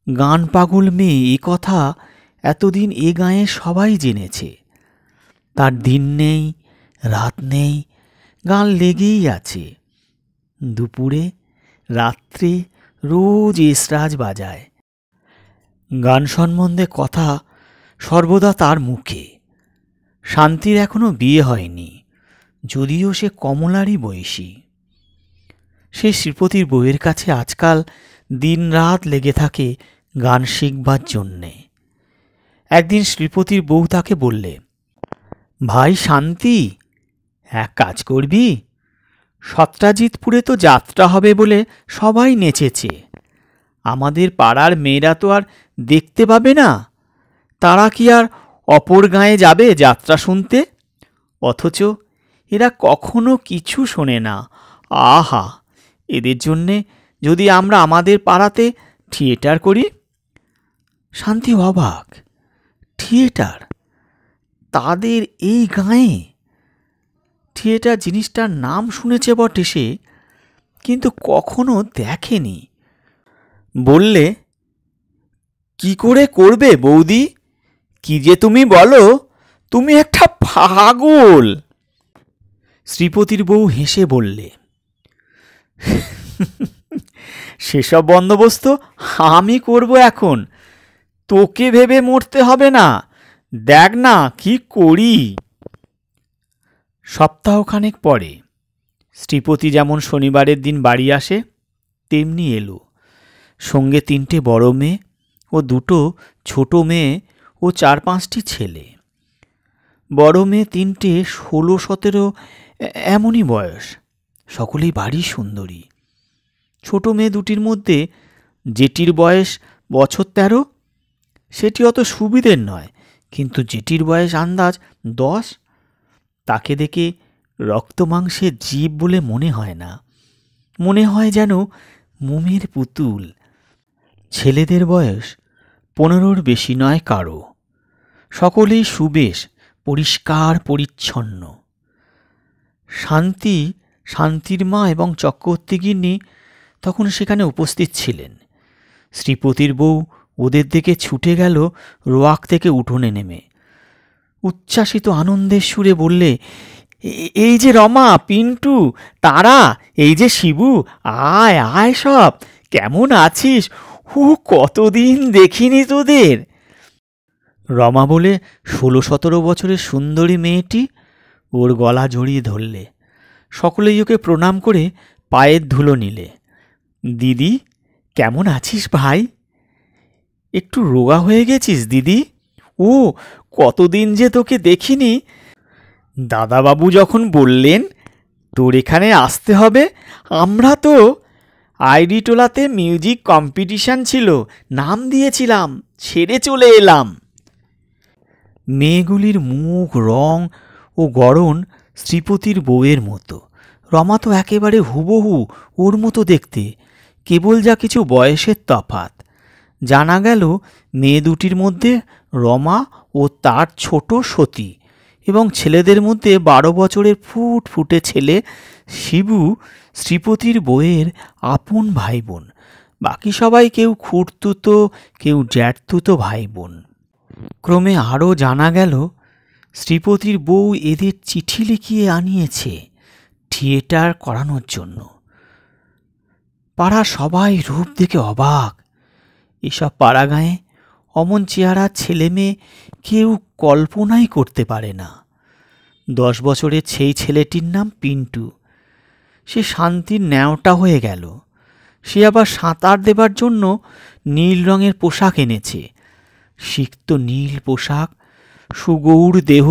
গান পাগল মেয়ে, এ কথা এতদিন এ গাঁয়ে সবাই জেনেছে। তার দিন নেই রাত নেই, গান লেগেই আছে। দুপুরে রাত্রে রোজ এসরাজ বাজায়। গান সম্বন্ধে কথা সর্বদা তার মুখে। শান্তির এখনো বিয়ে হয়নি, যদিও সে কমলারই বয়সী। সে শ্রীপতির বউয়ের কাছে আজকাল দিন রাত লেগে থাকে গান শিখবার জন্যে। একদিন শ্রীপতির বউ তাকে বললে, ভাই শান্তি, এক কাজ করবি? সত্রাজিৎপুরে তো যাত্রা হবে বলে সবাই নেচেছে। আমাদের পাড়ার মেয়েরা তো আর দেখতে পাবে না। তারা কি আর অপর গাঁয়ে যাবে যাত্রা শুনতে? অথচ এরা কখনো কিছু শোনে না। আহা, এদের জন্যে যদি আমরা আমাদের পাড়াতে থিয়েটার করি। শান্তি অবাক, থিয়েটার তাদের এই গাঁয়ে? থিয়েটার জিনিসটার নাম শুনেছে বটে সে, কিন্তু কখনো দেখেনি। বললে, কি করে করবে বৌদি? কি যে তুমি বলো, তুমি একটা পাগল। শ্রীপতির বউ হেসে বললে, সেসব বন্দোবস্ত আমি করব এখন, তোকে ভেবে মরতে হবে না। দেখ না কি করি। সপ্তাহখানেক পরে শ্রীপতি যেমন শনিবারের দিন বাড়ি আসে তেমনি এলো। সঙ্গে 3টে বড় মেয়ে ও 2টো ছোট মেয়ে ও 4-5টি ছেলে। বড় মেয়ে 3টে 16-17 এমনই বয়স, সকলেই বাড়ি সুন্দরী। ছোট মেয়ে 2টির মধ্যে যেটির বয়স বছর 13, সেটি অত সুবিধের নয়, কিন্তু যেটির বয়স আন্দাজ 10। তাকে দেখে রক্তমাংসের জীব বলে মনে হয় না, মনে হয় যেন মোমের পুতুল। ছেলেদের বয়স 15-র বেশি নয় কারো। সকলেই সুবেশ, পরিষ্কার পরিচ্ছন্ন। শান্তির মা এবং চক্রবর্তী গিন্নি তখন সেখানে উপস্থিত ছিলেন। শ্রীপতির বউ ওদের দিকে ছুটে গেল রোয়াক থেকে উঠোনে নেমে। উচ্ছ্বাসিত আনন্দের সুরে বললে, এই যে রমা, পিন্টু, তারা, এই যে শিবু, আয় আয় সব, কেমন আছিস? কতদিন দেখিনি তোদের। রমা বলে 16-17 বছরের সুন্দরী মেয়েটি ওর গলা জড়িয়ে ধরলে। সকলেই ওকে প্রণাম করে পায়ের ধুলো নিলে। দিদি, কেমন আছিস ভাই? একটু রোগা হয়ে গেছিস দিদি। ও, কতদিন যে তোকে দেখিনি। দাদাবাবু যখন বললেন তোর এখানে আসতে হবে, আমরা তো আইডিটোলাতে মিউজিক কম্পিটিশন ছিল, নাম দিয়েছিলাম, ছেড়ে চলে এলাম। মেয়েগুলির মুখ, রং ও গড়ন শ্রীপতির বউয়ের মতো। রমা তো একেবারে হুবহু ওর মতো দেখতে, কেবল যা কিছু বয়সের তফাৎ। জানা গেল মেয়ে 2টির মধ্যে রমা ও তার ছোট সতী এবং ছেলেদের মধ্যে 12 বছরের ফুটফুটে ছেলে শিবু শ্রীপতির বউয়ের আপন ভাই বোন। বাকি সবাই কেউ খুড়তুতো, কেউ জ্যাঠতুতো ভাই বোন। ক্রমে আরও জানা গেল শ্রীপতির বউ এদের চিঠি লিখিয়ে আনিয়েছে থিয়েটার করানোর জন্য। পাড়া সবাই রূপ দেখে অবাক। এসব পাড়া গাঁয়ে অমন চেহারা ছেলে মেয়ে কেউ কল্পনাই করতে পারে না। 10 বছরের সেই ছেলেটির নাম পিন্টু। সে শান্তির ন্যাওটা হয়ে গেল। সে আবার সাঁতার দেবার জন্য নীল রঙের পোশাক এনেছে। সিক্ত নীল পোশাক, সুগৌর দেহ।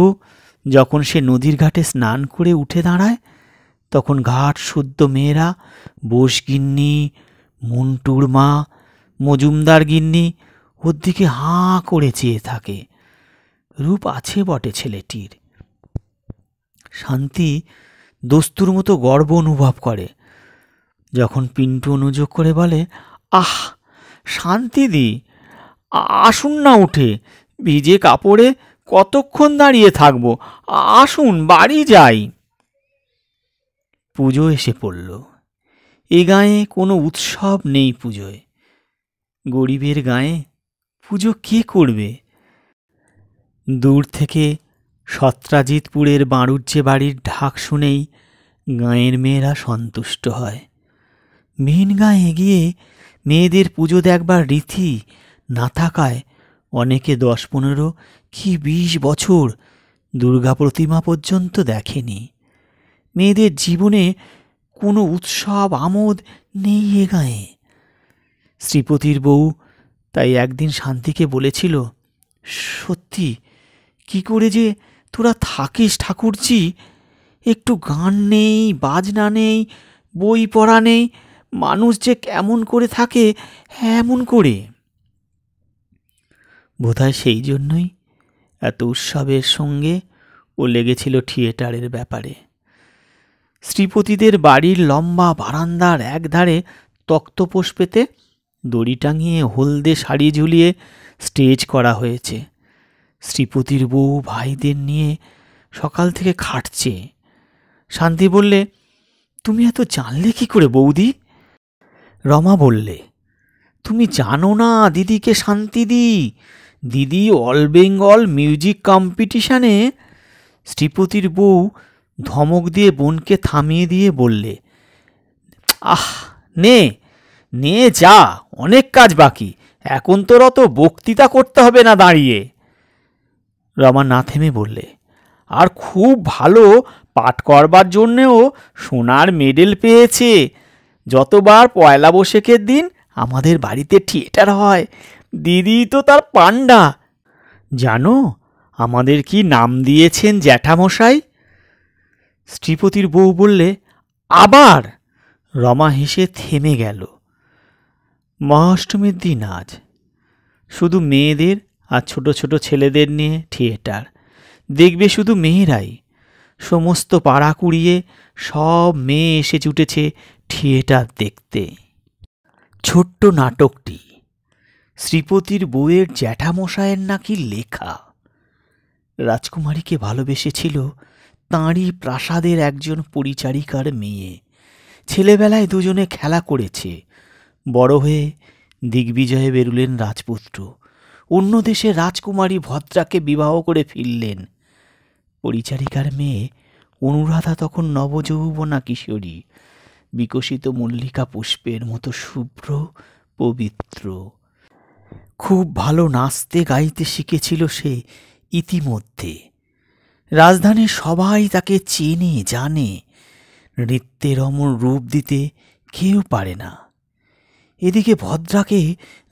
যখন সে নদীর ঘাটে স্নান করে উঠে দাঁড়ায়, তখন ঘাট শুদ্ধ মেয়েরা বোসগিন্নি, মন্টুর মা, মজুমদার গিন্নি ওর দিকে হাঁ করে চেয়ে থাকে। রূপ আছে বটে ছেলেটির। শান্তি দস্তুর মতো গর্ব অনুভব করে যখন পিন্টু অনুযোগ করে বলে, আহ শান্তিদি, আসুন না উঠে, ভিজে কাপড়ে কতক্ষণ দাঁড়িয়ে থাকবো, আসুন বাড়ি যাই। পুজো এসে পড়ল। এ গাঁয়ে কোনো উৎসব নেই পুজোয়। গরিবের গাঁয়ে পুজো কে করবে? দূর থেকে সত্রাজিৎপুরের বাঁড়ুজ্যে বাড়ির ঢাক শুনেই গাঁয়ের মেয়েরা সন্তুষ্ট হয়। মেন গাঁয়ে গিয়ে মেয়েদের পুজো দেখবার রীতি না থাকায় অনেকে 10-15 কি 20 বছর দুর্গা প্রতিমা পর্যন্ত দেখেনি। মেয়েদের জীবনে কোনো উৎসব আমোদ নেই এ গাঁয়ে। শ্রীপতির বউ তাই একদিন শান্তিকে বলেছিল, সত্যি কি করে যে তোরা থাকিস ঠাকুরজি, একটু গান নেই, বাজনা নেই, বই পড়া নেই, মানুষ যে কেমন করে থাকে এমন করে। বোধহয় সেই জন্যই এত উৎসবের সঙ্গে ও লেগেছিল থিয়েটারের ব্যাপারে। শ্রীপতিদের বাড়ির লম্বা বারান্দার একধারে তক্তপোষ পেতে দড়ি টাঙিয়ে হলদে শাড়ি ঝুলিয়ে স্টেজ করা হয়েছে। শ্রীপতির বউ ভাইদের নিয়ে সকাল থেকে খাটছে। শান্তি বললে, তুমি এত জানলে কি করে বৌদি? রমা বললে, তুমি জানো না দিদিকে শান্তিদি? দিদি অল বেঙ্গল মিউজিক কম্পিটিশনে। শ্রীপতির বউ ধমক দিয়ে বোনকে থামিয়ে দিয়ে বললে, আহ নে নে যা, অনেক কাজ বাকি, এখন তোর অত বক্তৃতা করতে হবে না দাঁড়িয়ে। রমা না থেমে বললে, আর খুব ভালো পাঠ করবার জন্যেও সোনার মেডেল পেয়েছে। যতবার পয়লা বৈশাখের দিন আমাদের বাড়িতে থিয়েটার হয়, দিদি তো তার পান্ডা। জানো আমাদের কি নাম দিয়েছেন জ্যাঠামশাই? শ্রীপতির বউ বললে, আবার? রমা হেসে থেমে গেল। মহাষ্টমীর দিন আজ। শুধু মেয়েদের আর ছোট ছোট ছেলেদের নিয়ে থিয়েটার দেখবে শুধু মেয়েরাই। সমস্ত পাড়া কুড়িয়ে সব মেয়ে এসে জুটেছে থিয়েটার দেখতে। ছোট্ট নাটকটি শ্রীপতির বউয়ের জ্যাঠামশায়ের নাকি লেখা। রাজকুমারীকে ভালোবেসেছিল তাঁরই প্রাসাদের একজন পরিচারিকার মেয়ে। ছেলেবেলায় দুজনে খেলা করেছে। বড় হয়ে দিগ্বিজয়ে বেরুলেন রাজপুত্র। অন্য দেশে রাজকুমারী ভদ্রাকে বিবাহ করে ফিরলেন। পরিচারিকার মেয়ে অনুরাধা তখন নবযৌবনা কিশোরী, বিকশিত মল্লিকা পুষ্পের মতো শুভ্র পবিত্র। খুব ভালো নাচতে গাইতে শিখেছিল সে ইতিমধ্যে। রাজধানীর সবাই তাকে চেনে জানে। নৃত্যের অমর রূপ দিতে কেউ পারে না। এদিকে ভদ্রাকে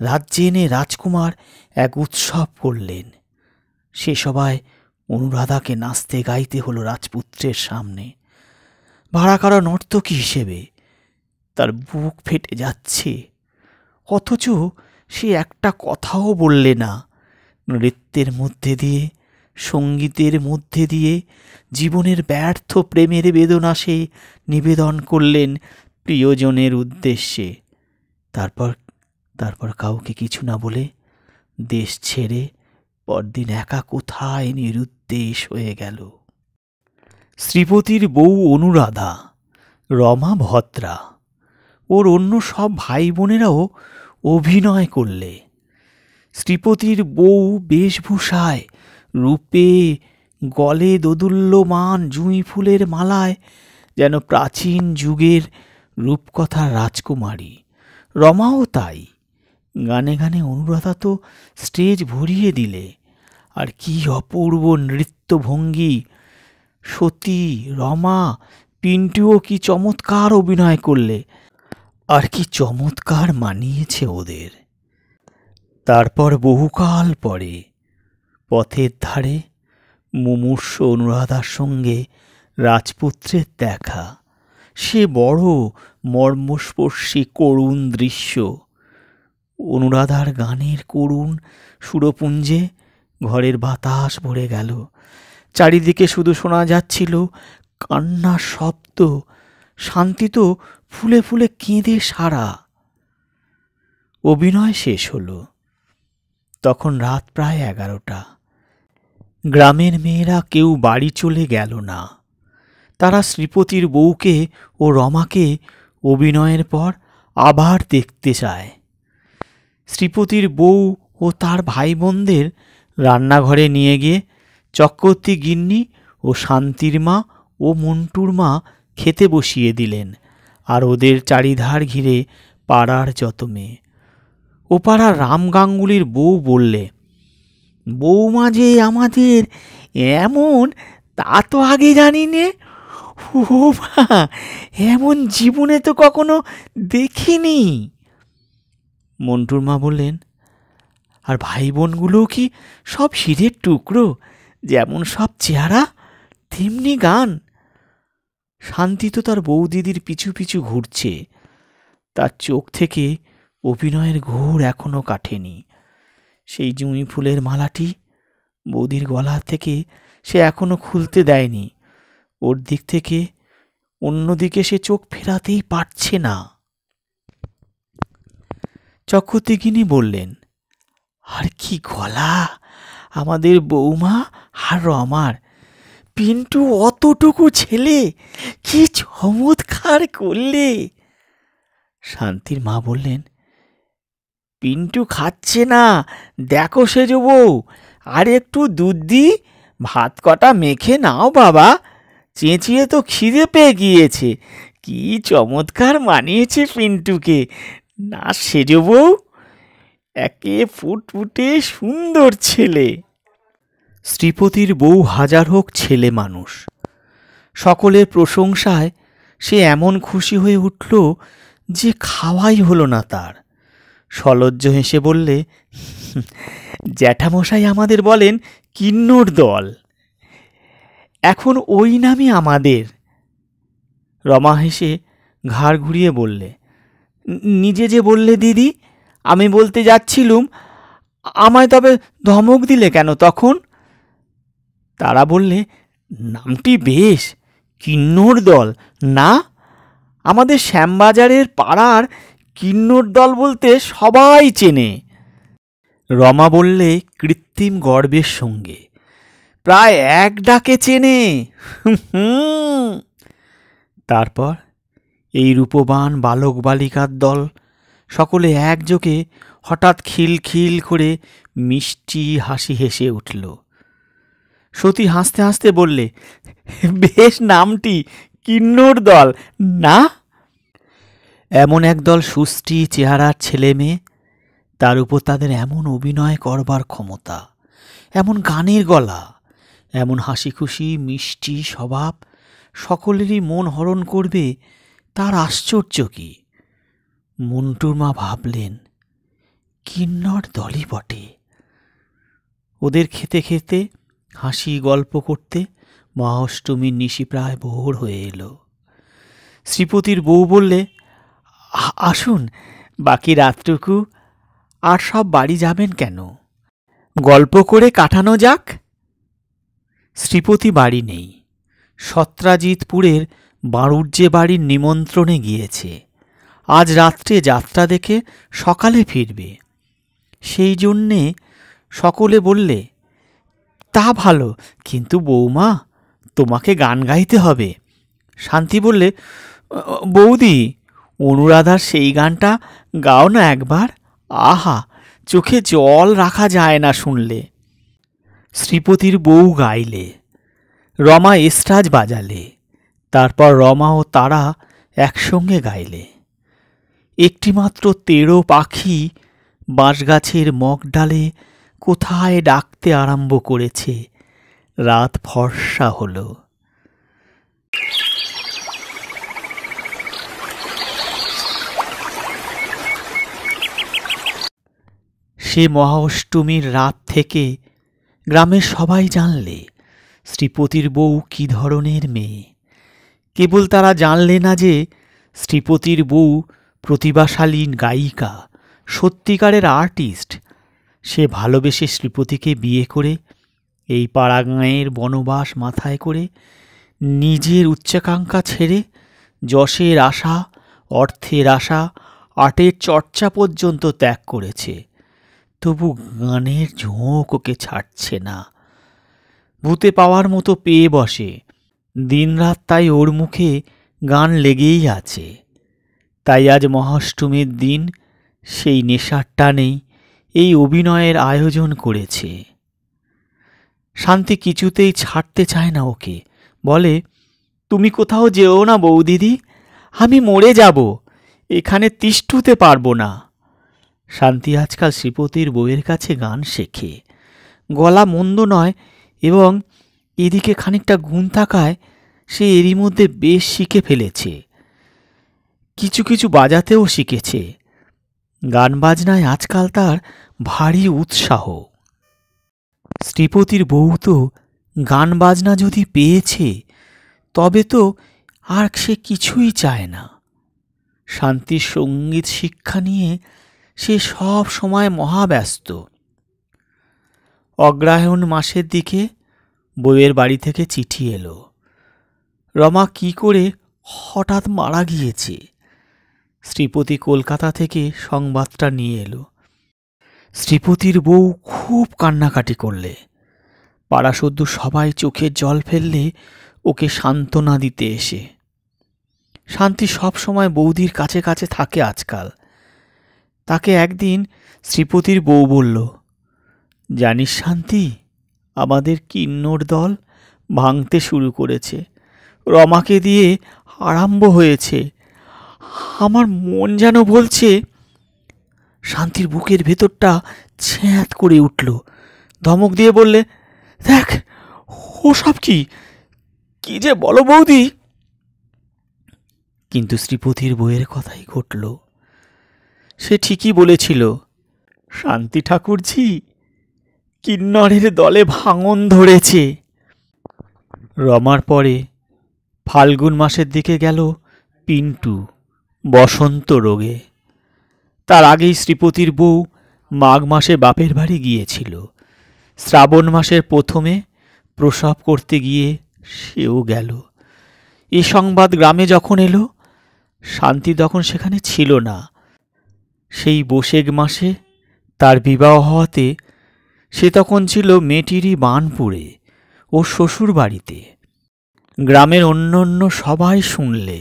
রাজ্যে এনে রাজকুমার এক উৎসব করলেন। সে সবাই অনুরাধাকে নাচতে গাইতে হলো রাজপুত্রের সামনে। ভাড়া করা নর্তকী হিসেবে। তার বুক ফেটে যাচ্ছে, অথচ সে একটা কথাও বললে না। নৃত্যের মধ্যে দিয়ে, সঙ্গীতের মধ্যে দিয়ে জীবনের ব্যর্থ প্রেমের বেদনা সে নিবেদন করলেন প্রিয়জনের উদ্দেশ্যে। তারপর কাউকে কিছু না বলে দেশ ছেড়ে পরদিন একা কোথায় নিরুদ্দেশ হয়ে গেল। শ্রীপতির বউ অনুরাধা, রমা ভদ্রা, ওর অন্য সব ভাই বোনেরাও অভিনয় করলে। শ্রীপতির বউ বেশভূষায়, রূপে, গলে দোদুল্যমান জুঁই ফুলের মালায় যেন প্রাচীন যুগের রূপকথার রাজকুমারী। রমাও তাই। গানে গানে অনুরাধা তো স্টেজ ভরিয়ে দিলে। আর কি অপূর্ব নৃত্যভঙ্গি! সতী, রমা, পিন্টুও কি চমৎকার অভিনয় করলে, আর কি চমৎকার মানিয়েছে ওদের। তারপর বহুকাল পরে পথের ধারে মুমূর্ষ অনুরাধার সঙ্গে রাজপুত্রের দেখা। সে বড় মর্মস্পর্শী করুণ দৃশ্য। অনুরাধার গানের করুণ সুরপুঞ্জে ঘরের বাতাস ভরে গেল। চারিদিকে শুধু শোনা যাচ্ছিল কান্নার শব্দ। শান্তি তো ফুলে ফুলে কেঁদে সারা। অভিনয় শেষ হলো। তখন রাত প্রায় 11টা। গ্রামের মেয়েরা কেউ বাড়ি চলে গেল না। তারা শ্রীপতির বউকে ও রমাকে অভিনয়ের পর আবার দেখতে চায়। শ্রীপতির বউ ও তার ভাই বোনদের রান্নাঘরে নিয়ে গিয়ে চক্রবর্তী গিন্নি ও শান্তির মা ও মন্টুর মা খেতে বসিয়ে দিলেন। আর ওদের চারিধার ঘিরে পাড়ার যত মেয়ে। ও পাড়ার রাম গাঙ্গুলির বউ বললে, বৌমা যে আমাদের এমন তা তো আগে জানি নে। ও মা, এমন জীবনে তো কখনো দেখিনি। মন্টুর মা বললেন, আর ভাই বোনগুলো কি সব হীরের টুকরো? যেমন সব চেহারা তেমনি গান। শান্তি তো তার বৌদিদির পিছু পিছু ঘুরছে। তার চোখ থেকে অভিনয়ের ঘোর এখনো কাটেনি। সেই জুঁই ফুলের মালাটি বৌদির গলা থেকে সে এখনো খুলতে দেয়নি। ওর দিক থেকে অন্যদিকে সে চোখ ফেরাতেই পারছে না। চক্রবর্তীগিনি বললেন, আর কি গলা আমাদের বৌমা আর রমার! পিন্টু অতটুকু ছেলে, কি চমৎকার করলে! শান্তির মা বললেন, পিন্টু খাচ্ছে না, দেখো সেজ বউ, আর একটু দুধ দি, ভাত কটা মেখে নাও বাবা, চেঁচিয়ে তো খিদে পেয়ে গিয়েছে। কি চমৎকার মানিয়েছে পিন্টুকে না সেজ বউ, একে ফুটফুটে সুন্দর ছেলে। শ্রীপতির বউ হাজার হোক ছেলে মানুষ। সকলের প্রশংসায় সে এমন খুশি হয়ে উঠল যে খাওয়াই হলো না তার। সলজ্জ হেসে বললে, জ্যাঠামশাই আমাদের বলেন কিন্নর দল, এখন ওই নামই আমাদের। রমা হেসে ঘাড় ঘুরিয়ে বললে, নিজে যে বললে দিদি, আমি বলতে যাচ্ছিলুম, আমায় তবে ধমক দিলে কেন তখন? তারা বললে, নামটি বেশ, কিন্নর দল না? আমাদের শ্যামবাজারের পাড়ার কিন্নর দল বলতে সবাই চেনে। রমা বললে কৃত্রিম গর্বের সঙ্গে, প্রায় এক ডাকে চেনে। তারপর এই রূপবান বালক বালিকার দল সকলে একযোগে হঠাৎ খিলখিল করে মিষ্টি হাসি হেসে উঠল। সতী হাসতে হাসতে বললে, বেশ নামটি, কিন্নর দল না? এমন একদল সুষ্টি চেহারার ছেলে মেয়ে, তার উপর তাদের এমন অভিনয় করবার ক্ষমতা, এমন গানের গলা, এমন হাসি খুশি মিষ্টি স্বভাব সকলেরই মন হরণ করবে, তার আশ্চর্য কি? মন্টুর মা ভাবলেন, কিন্নর দলই বটে। ওদের খেতে খেতে হাসি গল্প করতে মহাষ্টমীর নিশি প্রায় ভোর হয়ে এলো। শ্রীপতির বউ বললে, আসুন, বাকি রাতটুকু আর সব বাড়ি যাবেন কেন, গল্প করে কাটানো যাক। শ্রীপতি বাড়ি নেই, সত্রাজিৎপুরের বাড়ুজ্যে বাড়ির নিমন্ত্রণে গিয়েছে। আজ রাত্রে যাত্রা দেখে সকালে ফিরবে। সেই জন্যে সকলে বললে, তা ভালো, কিন্তু বৌমা, তোমাকে গান গাইতে হবে। শান্তি বললে, বৌদি, অনুরাধার সেই গানটা গাও না একবার। আহা, চোখে জল রাখা যায় না শুনলে। শ্রীপতির বউ গাইলে, রমা এস্ট্রাজ বাজালে, তারপর রমা ও তারা একসঙ্গে গাইলে। একটিমাত্র তেড়ো পাখি বাঁশগাছের মগডালে কোথায় ডাকতে আরম্ভ করেছে। রাত ফর্সা হল। সে মহা অষ্টমীর রাত থেকে গ্রামের সবাই জানলে শ্রীপতির বউ কি ধরনের মেয়ে। কেবল তারা জানলে না যে শ্রীপতির বউ প্রতিভাশালী গায়িকা, সত্যিকারের আর্টিস্ট। সে ভালোবেসে শ্রীপতিকে বিয়ে করে এই পাড়াগাঁয়ের বনবাস মাথায় করে নিজের উচ্চাকাঙ্ক্ষা ছেড়ে যশের আশা, অর্থের আশা, আর্টের চর্চা পর্যন্ত ত্যাগ করেছে। তবু গানের ঝোঁক ওকে ছাড়ছে না। ভূতে পাওয়ার মতো পেয়ে বসে দিনরাত, তাই ওর মুখে গান লেগেই আছে। তাই আজ মহাষ্টমীর দিন সেই নেশার টানেই এই অভিনয়ের আয়োজন করেছে। শান্তি কিছুতেই ছাড়তে চায় না ওকে, বলে, তুমি কোথাও যেও না বৌদিদি, আমি মরে যাব, এখানে তিষ্ঠুতে পারবো না। শান্তি আজকাল শ্রীপতির বউয়ের কাছে গান শেখে। গলা মন্দ নয়, এবং এদিকে খানিকটা গুণ থাকায় সে এরই মধ্যে বেশ শিখে ফেলেছে। কিছু কিছু বাজাতেও শিখেছে। গান বাজনায় আজকাল তার ভারী উৎসাহ। শ্রীপতির বউ তো গান বাজনা যদি পেয়েছে, তবে তো আর সে কিছুই চায় না। শান্তির সঙ্গীত শিক্ষা নিয়ে সে সব সময় মহাব্যস্ত। অগ্রহায়ণ মাসের দিকে বউয়ের বাড়ি থেকে চিঠি এলো। রমা কি করে হঠাৎ মারা গিয়েছে। শ্রীপতি কলকাতা থেকে সংবাদটা নিয়ে এলো। শ্রীপতির বউ খুব কান্নাকাটি করলে। পাড়াসুদ্ধ সবাই চোখের জল ফেললে ওকে সান্ত্বনা দিতে এসে। শান্তি সব সময় বৌদির কাছে কাছে থাকে আজকাল। তাকে একদিন শ্রীপতির বউ বলল, জানিস শান্তি, আমাদের কিন্নর দল ভাঙতে শুরু করেছে। রমাকে দিয়ে আরম্ভ হয়েছে। আমার মন যেন বলছে। শান্তির বুকের ভেতরটা ছ্যাঁত করে উঠল। ধমক দিয়ে বললে, দেখ, ওসব কি, কি যে বলো বৌদি। কিন্তু শ্রীপতির বউয়ের কথাই ঘটল। সে ঠিকই বলেছিল। শান্তি ঠাকুরজি, কিন্নরের দলে ভাঙন ধরেছে। রমার পরে ফাল্গুন মাসের দিকে গেল পিন্টু বসন্ত রোগে। তার আগেই শ্রীপতির বউ মাঘ মাসে বাপের বাড়ি গিয়েছিল। শ্রাবণ মাসের প্রথমে প্রসব করতে গিয়ে সেও গেল। এ সংবাদ গ্রামে যখন এলো, শান্তি তখন সেখানে ছিল না। সেই বৈশাখ মাসে তার বিবাহ হওয়াতে সে তখন ছিল মেটিরি বানপুরে ও শ্বশুর বাড়িতে। গ্রামের অন্য সবাই শুনলে।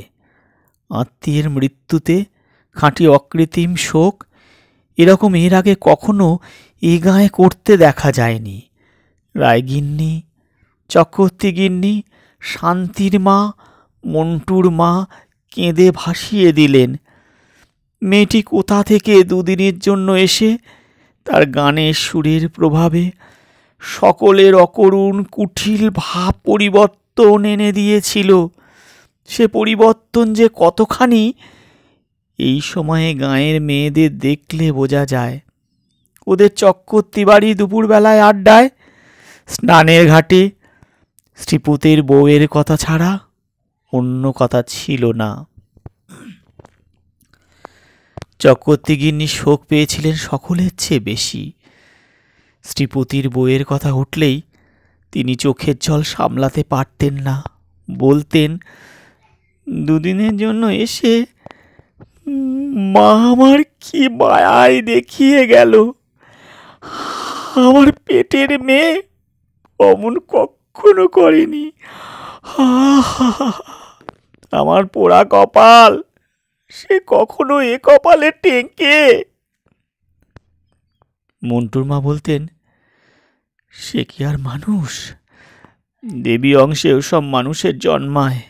আত্মীয়ের মৃত্যুতে খাঁটি অকৃত্রিম শোক এরকম এর আগে কখনো এ গাঁয়ে করতে দেখা যায়নি। রায়গিন্নি, চক্রবর্তী গিন্নি, শান্তির মা, মন্টুর মা কেঁদে ভাসিয়ে দিলেন। মেয়েটি কোথা থেকে দুদিনের জন্য এসে তার গানের সুরের প্রভাবে সকলের অকরুণ কুঠিল ভাব পরিবর্তন এনে দিয়েছিল। সে পরিবর্তন যে কতখানি, এই সময়ে গাঁয়ের মেয়েদের দেখলে বোঝা যায়। ওদের চক্রবর্তী বাড়ি দুপুরবেলায় আড্ডায়, স্নানের ঘাটে শ্রীপতির বউয়ের কথা ছাড়া অন্য কথা ছিল না। চক্রবর্তী গিন্নি শোক পেয়েছিলেন সকলের চেয়ে বেশি। শ্রীপতির বউয়ের কথা উঠলেই তিনি চোখের জল সামলাতে পারতেন না। বলতেন, দুদিনের জন্য এসে মা আমার কি মায়ায় দেখিয়ে গেল। আমার পেটের মেয়ে অমন কখনো করেনি। আমার পোড়া কপাল, সে কখনো এ কপালে টেকে। মন্টুর মা বলতেন, সে কি আর মানুষ? দেবী অংশে ওসব মানুষের জন্মায়।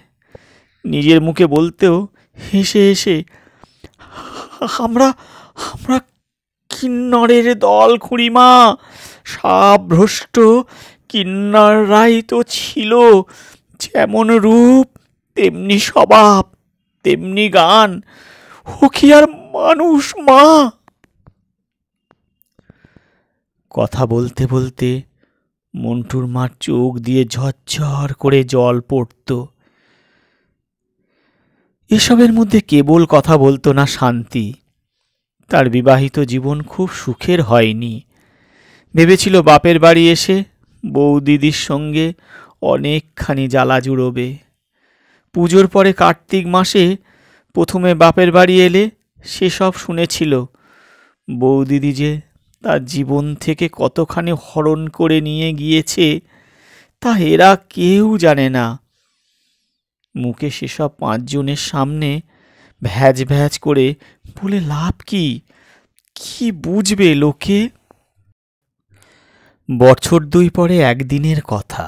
নিজের মুখে বলতেও হেসে হেসে, আমরা আমরা কিন্নরের দল খুড়িমা, সাভ্রষ্ট কিন্নররাই তো ছিল। যেমন রূপ তেমনি স্বভাব, তেমনি গান। ও কি আর মানুষ মা? কথা বলতে বলতে মন্টুর মার চোখ দিয়ে ঝরঝর করে জল পড়ত। এসবের মধ্যে কেবল কথা বলতো না শান্তি। তার বিবাহিত জীবন খুব সুখের হয়নি। ভেবেছিল বাপের বাড়ি এসে বৌদিদির সঙ্গে অনেকখানি জ্বালা জুড়োবে। পুজোর পরে কার্তিক মাসে প্রথমে বাপের বাড়ি এলে সেসব শুনেছিল। বৌদিদি যে তার জীবন থেকে কতখানি হরণ করে নিয়ে গিয়েছে তা এরা কেউ জানে না। মুখে সেসব পাঁচজনের সামনে ভ্যাজ ভ্যাজ করে বলে লাভ কি? কি বুঝবে লোকে? বছর দুই পরে একদিনের কথা।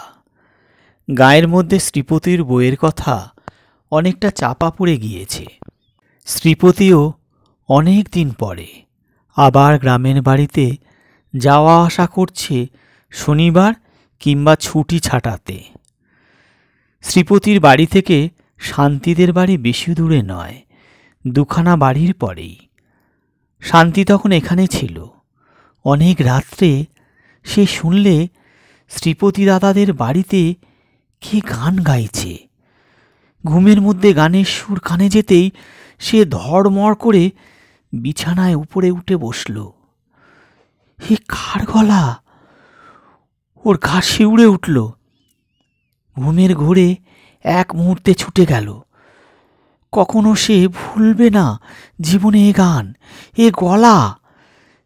গায়ের মধ্যে শ্রীপতির বইয়ের কথা অনেকটা চাপা পড়ে গিয়েছে। শ্রীপতিও অনেক দিন পরে আবার গ্রামের বাড়িতে যাওয়া আসা করছে শনিবার কিংবা ছুটি ছাটাতে। শ্রীপতির বাড়ি থেকে শান্তিদের বাড়ি বেশি দূরে নয়, দুখানা বাড়ির পরেই। শান্তি তখন এখানে ছিল। অনেক রাত্রে সে শুনলে শ্রীপতি দাদাদের বাড়িতে কে গান গাইছে। ঘুমের মধ্যে গানের সুর কানে যেতেই সে ধড়মড় করে বিছানায় উপরে উঠে বসল। হে কার গলা? ওর গা শিউড়ে উঠল। ঘুমের ঘোরে এক মুহূর্তে ছুটে গেল। কখনো সে ভুলবে না জীবনে এ গান, এ গলা।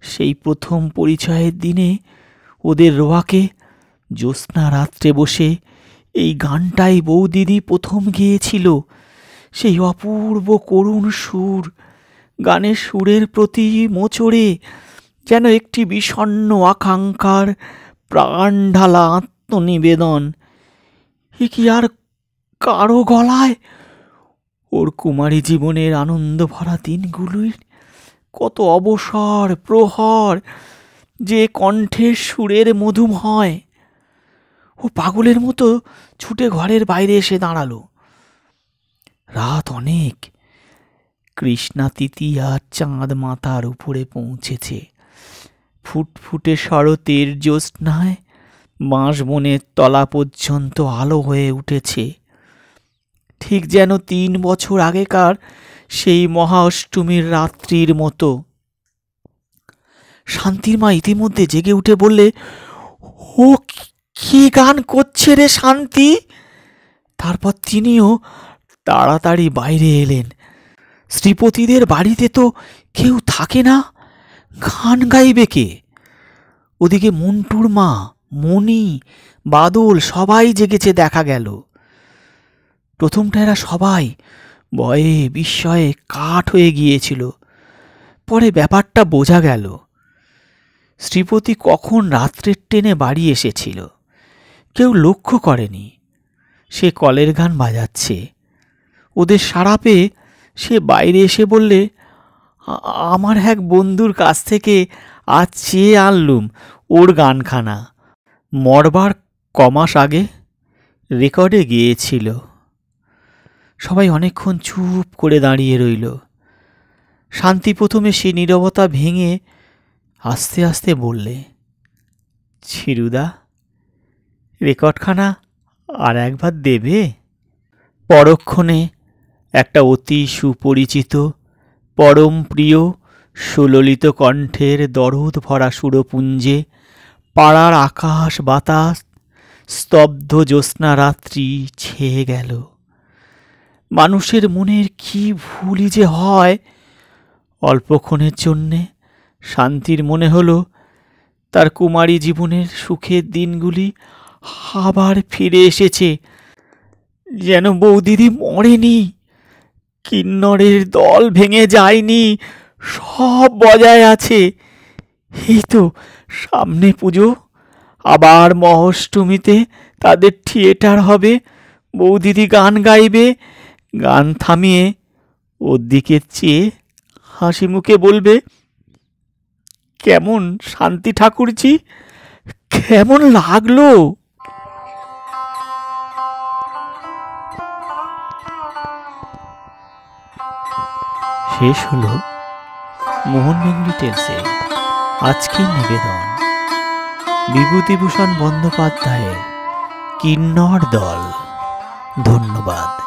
সেই প্রথম পরিচয়ের দিনে ওদের রোয়াকে জ্যোৎস্না রাত্রে বসে এই গানটাই বৌদিদি প্রথম গেয়েছিল। সেই অপূর্ব করুণ সুর, গানের সুরের প্রতি মোচড়ে যেন একটি বিষণ্ণ আকাঙ্ক্ষার প্রাণ ঢালা আত্মনিবেদন। এ কি আর কারো গলায়? ওর কুমারী জীবনের আনন্দ ভরা দিনগুলির কত অবসর প্রহর যে কণ্ঠের সুরের মধুম হয়। ও পাগলের মতো ছুটে ঘরের বাইরে এসে দাঁড়ালো। রাত অনেক। কৃষ্ণা তৃতীয়া চাঁদ মাথার উপরে পৌঁছেছে। ফুটফুটে শরতের জ্যোৎস্নায় বাঁশবনের তলা পর্যন্ত আলো হয়ে উঠেছে, ঠিক যেন 3 বছর আগেকার সেই মহা অষ্টমীর রাত্রির মতো। শান্তির মা ইতিমধ্যে জেগে উঠে বললে, ও কি গান করছে রে শান্তি? তারপর তিনিও তাড়াতাড়ি বাইরে এলেন। শ্রীপতিদের বাড়িতে তো কেউ থাকে না, গান গাইবে কে? ওদিকে মন্টুর মা, মণি, বাদল সবাই জেগেছে দেখা গেল। প্রথমটা এরা সবাই ভয়ে বিস্ময়ে কাঠ হয়ে গিয়েছিল। পরে ব্যাপারটা বোঝা গেল। শ্রীপতি কখন রাত্রের ট্রেনে বাড়ি এসেছিল কেউ লক্ষ্য করেনি। সে কলের গান বাজাচ্ছে। ওদের সাড়া পেয়ে সে বাইরে এসে বললে, আমার এক বন্ধুর কাছ থেকে আজ চেয়ে আনলুম ওর গানখানা। মরবার কমাস আগে রেকর্ডে গিয়েছিল। সবাই অনেকক্ষণ চুপ করে দাঁড়িয়ে রইল। শান্তি প্রথমে সে নীরবতা ভেঙে আস্তে আস্তে বললে, ছিরুদা, রেকর্ডখানা আর একবার দেবে? পরক্ষণে একটা অতি সুপরিচিত পরম প্রিয় সুললিত কণ্ঠের দরদ ভরা সুরপুঞ্জে পাড়ার আকাশ বাতাস স্তব্ধ জ্যোৎস্না রাত্রি ছেয়ে গেল। মানুষের মনের কি ভুলই যে হয়। অল্পক্ষণের জন্যে শান্তির মনে হলো তার কুমারী জীবনের সুখের দিনগুলি আবার ফিরে এসেছে, যেন বৌদিদি মরেনি, কিন্নরের দল ভেঙে যায়নি, সব বজায় আছে। এই তো সামনে পুজো, আবার মহাষ্টমীতে তাদের থিয়েটার হবে, বৌদিদি গান গাইবে, গান থামিয়ে ওর দিকে চেয়ে হাসি মুখে বলবে, কেমন শান্তি ঠাকুরজি, কেমন লাগলো? শেষ হলো মোহন বেঙ্গলি টেলসের আজকের নিবেদন বিভূতিভূষণ বন্দ্যোপাধ্যায়ের কিন্নর দল। ধন্যবাদ।